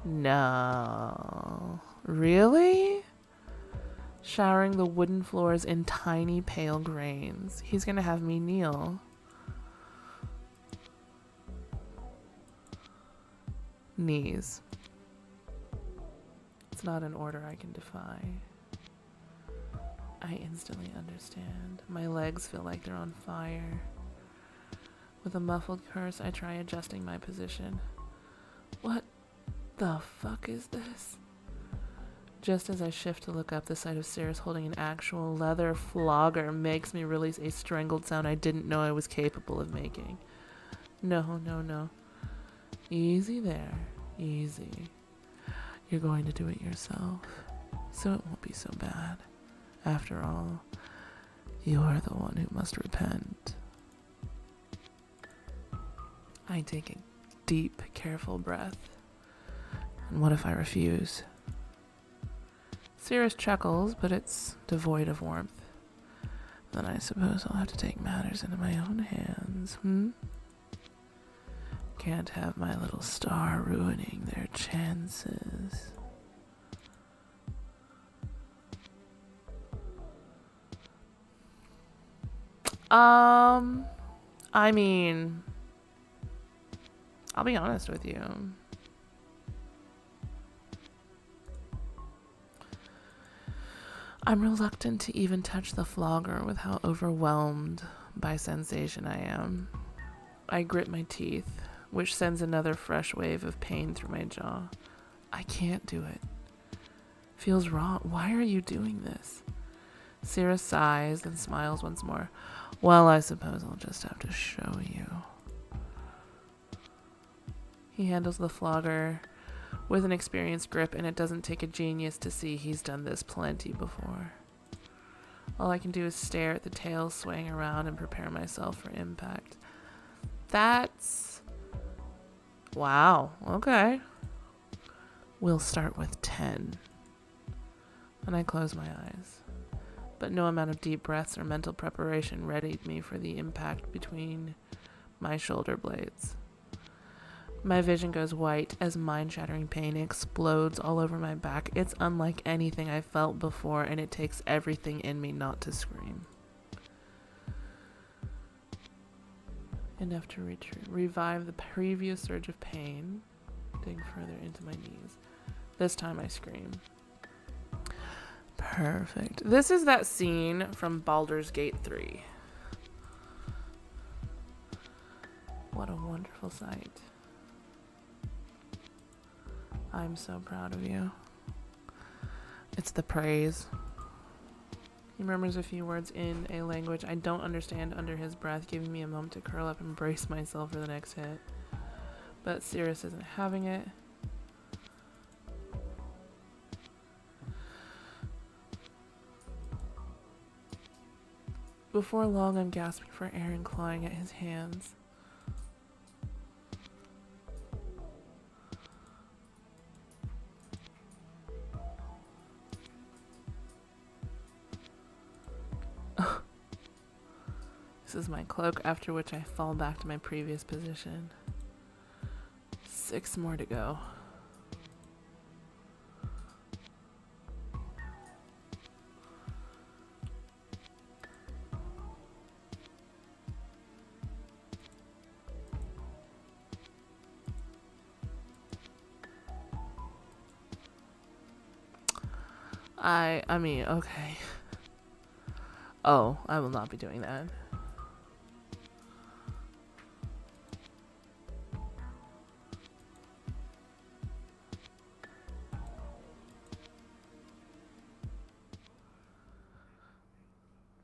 Speaker 1: No. Really? Showering the wooden floors in tiny pale grains. He's gonna have me kneel. Knees. It's not an order I can defy. I instantly understand. My legs feel like they're on fire. With a muffled curse, I try adjusting my position. What the fuck is this? Just as I shift to look up, the sight of Sirius holding an actual leather flogger makes me release a strangled sound I didn't know I was capable of making. No. Easy there. Easy. You're going to do it yourself, so it won't be so bad. After all, you're the one who must repent. I take a deep, careful breath. And what if I refuse? Sirius chuckles, but it's devoid of warmth. Then I suppose I'll have to take matters into my own hands, Can't have my little star ruining their chances. I mean, I'll be honest with you. I'm reluctant to even touch the flogger with how overwhelmed by sensation I am. I grit my teeth, which sends another fresh wave of pain through my jaw. I can't do it. Feels wrong. Why are you doing this? Sirius sighs and smiles once more. Well, I suppose I'll just have to show you. He handles the flogger with an experienced grip, and it doesn't take a genius to see he's done this plenty before. All I can do is stare at the tail swaying around and prepare myself for impact. That's... wow, okay. We'll start with 10. And I close my eyes. But no amount of deep breaths or mental preparation readied me for the impact between my shoulder blades. My vision goes white as mind-shattering pain explodes all over my back. It's unlike anything I've felt before, and it takes everything in me not to scream. Enough to revive the previous surge of pain, dig further into my knees. This time I scream. Perfect. This is that scene from Baldur's Gate 3. What a wonderful sight. I'm so proud of you. It's the praise. He murmurs a few words in a language I don't understand under his breath, giving me a moment to curl up and brace myself for the next hit. But Cirrus isn't having it. Before long, I'm gasping for air and clawing at his hands. This is my cloak, after which I fall back to my previous position. 6 more to go. I mean, okay. Oh, I will not be doing that.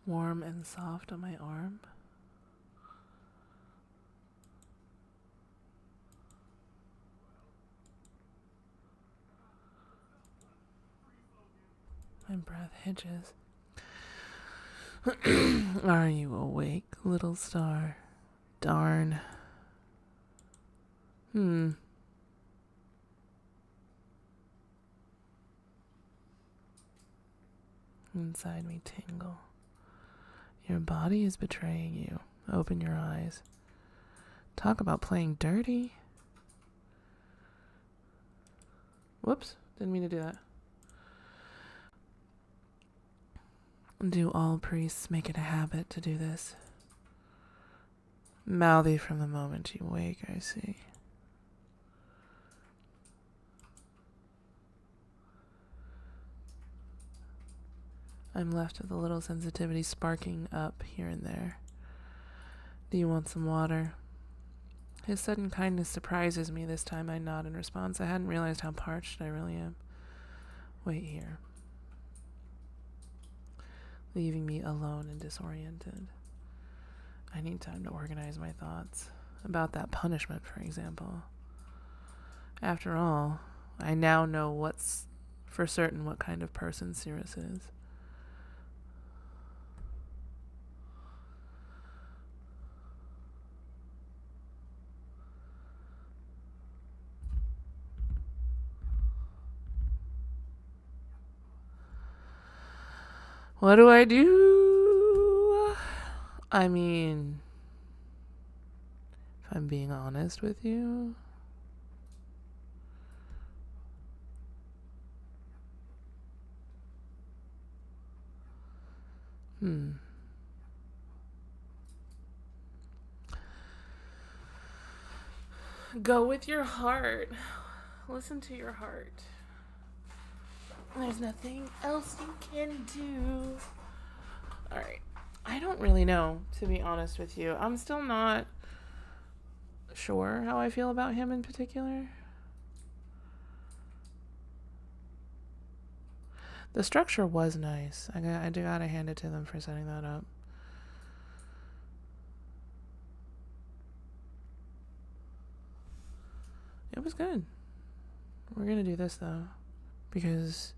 Speaker 1: Warm and soft on my arm. My breath hitches. Are you awake, little star? Darn. Inside me tingle. Your body is betraying you. Open your eyes. Talk about playing dirty. Whoops, didn't mean to do that. Do all priests make it a habit to do this? Mouthy from the moment you wake, I see. I'm left with a little sensitivity sparking up here and there. Do you want some water? His sudden kindness surprises me. This time I nod in response. I hadn't realized how parched I really am. Wait here. Leaving me alone and disoriented. I need time to organize my thoughts. About that punishment, for example. After all, I now know what's for certain what kind of person Cirrus is. What do I do? I mean, if I'm being honest with you, Go with your heart. Listen to your heart. There's nothing else you can do. Alright. I don't really know, to be honest with you. I'm still not sure how I feel about him in particular. The structure was nice. I do gotta hand it to them for setting that up. It was good. We're gonna do this though, because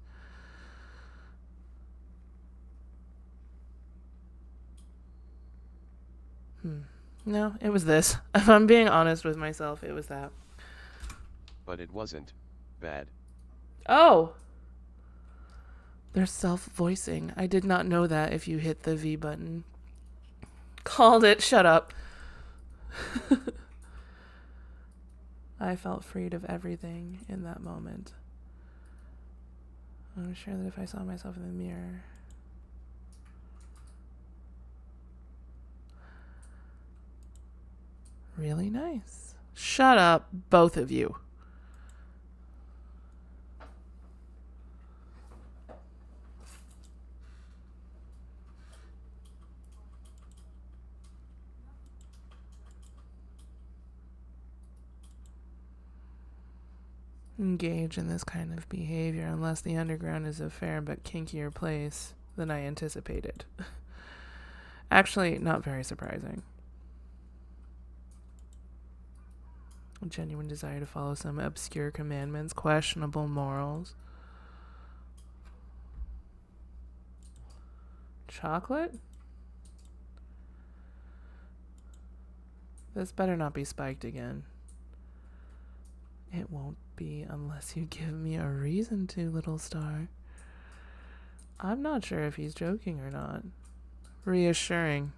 Speaker 1: No, it was this. If I'm being honest with myself, it was that.
Speaker 3: But it wasn't bad.
Speaker 1: Oh! They're self-voicing. I did not know that if you hit the V button. Called it. Shut up. I felt freed of everything in that moment. I'm sure that if I saw myself in the mirror... Really nice. Shut up, both of you. Engage in this kind of behavior unless the underground is a fair but kinkier place than I anticipated. Actually, not very surprising. A genuine desire to follow some obscure commandments, questionable morals. Chocolate? This better not be spiked again. It won't be unless you give me a reason to, little star. I'm not sure if he's joking or not. Reassuring.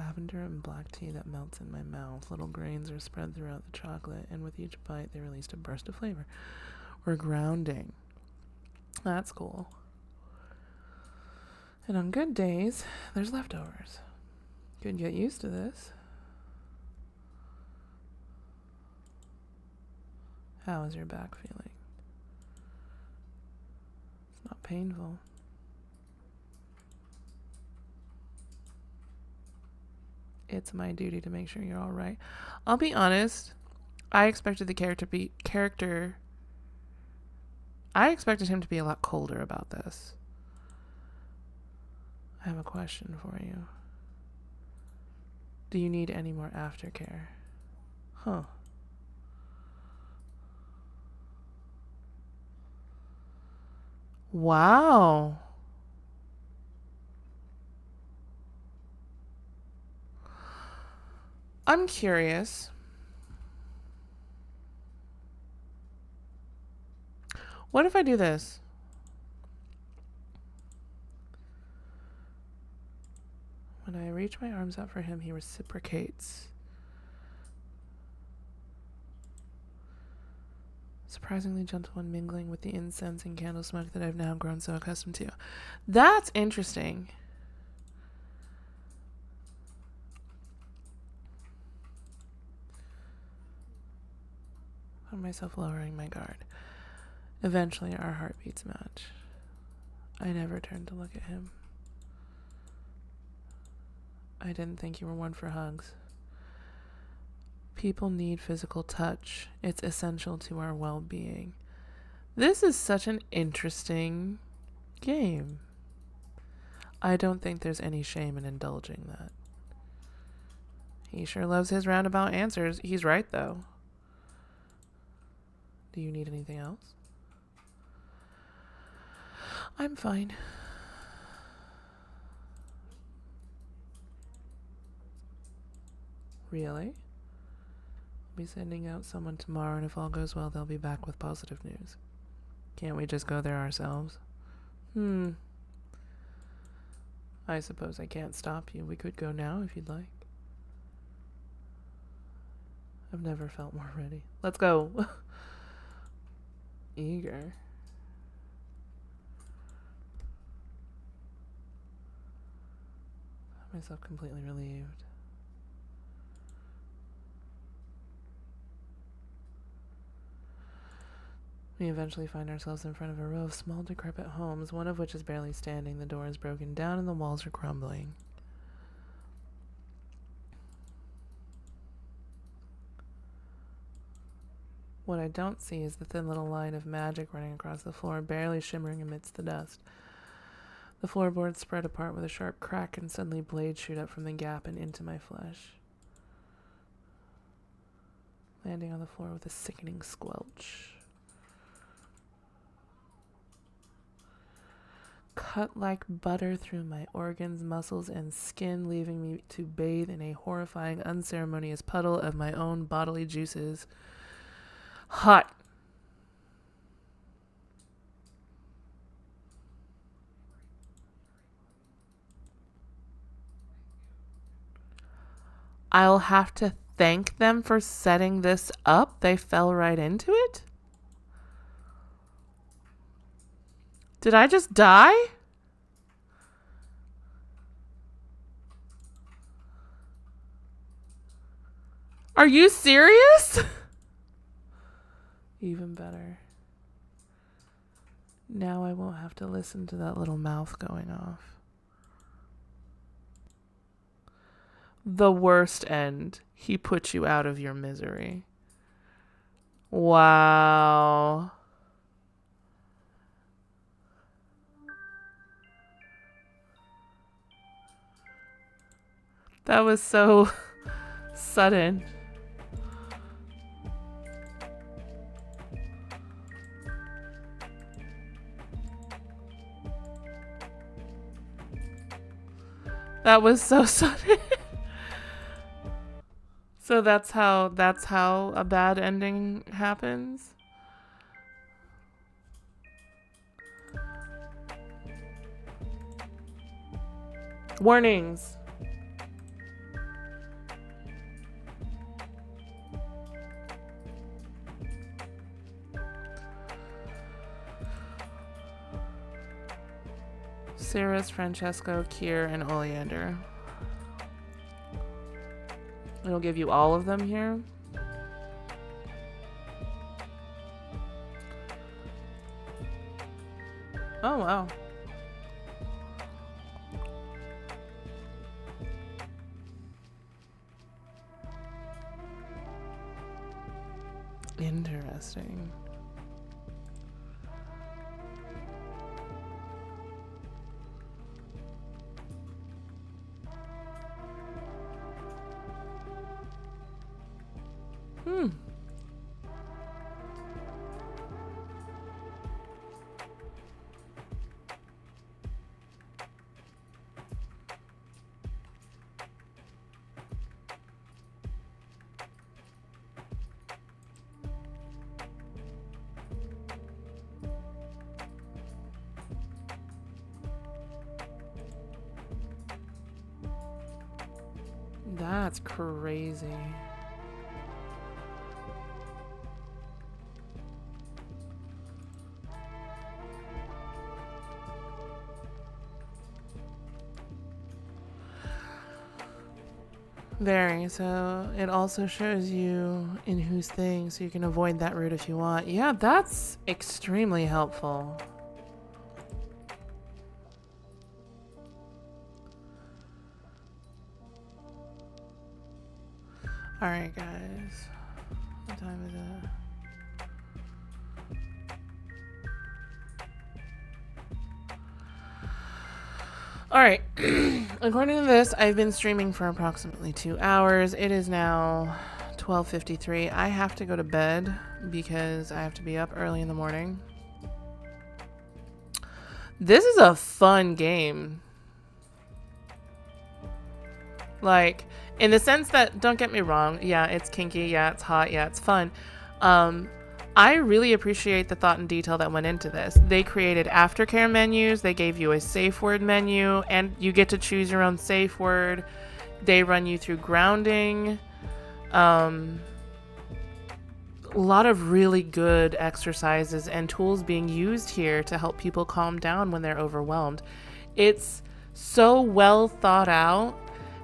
Speaker 1: Lavender and black tea that melts in my mouth. Little grains are spread throughout the chocolate, and with each bite they released a burst of flavor. We're grounding. That's cool. And on good days, there's leftovers. Could get used to this. How is your back feeling? It's not painful. It's my duty to make sure you're all right. I'll be honest. I expected the character. I expected him to be a lot colder about this. I have a question for you. Do you need any more aftercare? Huh. Wow. I'm curious. What if I do this? When I reach my arms out for him, he reciprocates. Surprisingly gentle when mingling with the incense and candle smoke that I've now grown so accustomed to. That's interesting. Found myself lowering my guard. Eventually, our heartbeats match. I never turned to look at him. I didn't think you were one for hugs. People need physical touch. It's essential to our well-being. This is such an interesting game. I don't think there's any shame in indulging that. He sure loves his roundabout answers. He's right, though. Do you need anything else? I'm fine. Really? I'll be sending out someone tomorrow, and if all goes well, they'll be back with positive news. Can't we just go there ourselves? I suppose I can't stop you. We could go now if you'd like. I've never felt more ready. Let's go. Eager. I found myself completely relieved. We eventually find ourselves in front of a row of small, decrepit homes, one of which is barely standing. The door is broken down and the walls are crumbling. What I don't see is the thin little line of magic running across the floor, barely shimmering amidst the dust. The floorboards spread apart with a sharp crack, and suddenly blades shoot up from the gap and into my flesh, landing on the floor with a sickening squelch. cut like butter through my organs, muscles, and skin, leaving me to bathe in a horrifying, unceremonious puddle of my own bodily juices. Hot. I'll have to thank them for setting this up. They fell right into it. Did I just die? Are you serious? Even better. Now I won't have to listen to that little mouth going off. The worst end. He put you out of your misery. Wow. That was so sudden. That was so sudden. So that's how a bad ending happens. Warnings. Cirrus, Francesco, Kier, and Oleander. It'll give you all of them here. Oh, wow. Interesting. That's crazy. Very. So it also shows you in whose thing, so you can avoid that route if you want. Yeah, that's extremely helpful. All right, guys. What time is it? All right. According to this, I've been streaming for approximately 2 hours. It is now 12:53. I have to go to bed because I have to be up early in the morning. This is a fun game. Like, in the sense that, don't get me wrong, yeah, it's kinky, yeah, it's hot, yeah, it's fun. I really appreciate the thought and detail that went into this. They created aftercare menus, they gave you a safe word menu, and you get to choose your own safe word. They run you through grounding. A lot of really good exercises and tools being used here to help people calm down when they're overwhelmed. It's so well thought out,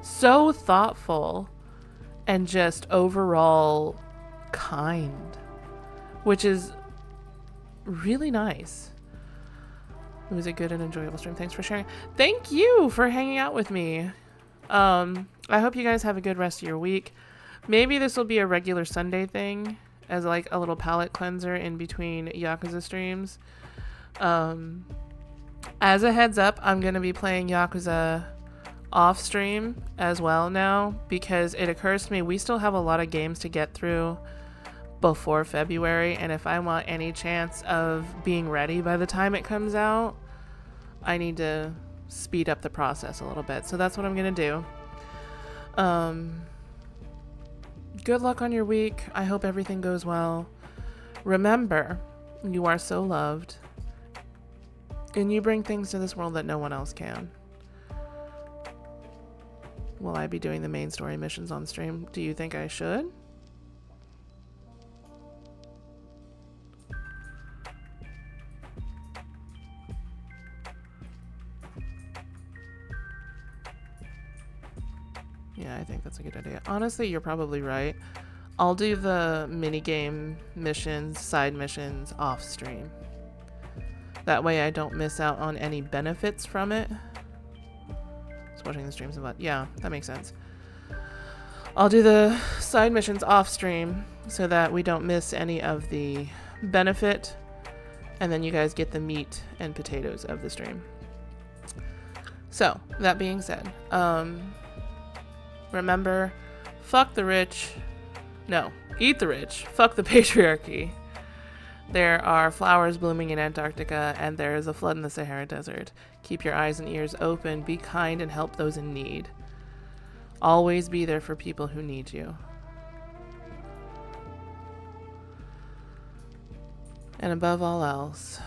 Speaker 1: so thoughtful, and just overall kind, which is really nice. It was a good and enjoyable stream. Thanks for sharing. Thank you for hanging out with me. I hope you guys have a good rest of your week. Maybe this will be a regular Sunday thing as like a little palate cleanser in between Yakuza streams. As a heads up, I'm going to be playing Yakuza off stream as well now, because it occurs to me we still have a lot of games to get through before February, and if I want any chance of being ready by the time it comes out, I need to speed up the process a little bit. So that's what I'm going to do. Good luck on your week. I hope everything goes well. Remember, you are so loved. And you bring things to this world that no one else can. Will I be doing the main story missions on stream? Do you think I should? Yeah, I think that's a good idea. Honestly, you're probably right. I'll do the minigame missions, side missions off stream. That way I don't miss out on any benefits from it. Just watching the streams about. Yeah, that makes sense. I'll do the side missions off stream so that we don't miss any of the benefit, and then you guys get the meat and potatoes of the stream. So, that being said, remember, fuck the rich. No, eat the rich. Fuck the patriarchy. There are flowers blooming in Antarctica, and there is a flood in the Sahara Desert. Keep your eyes and ears open, be kind, and help those in need. Always be there for people who need you. And above all else,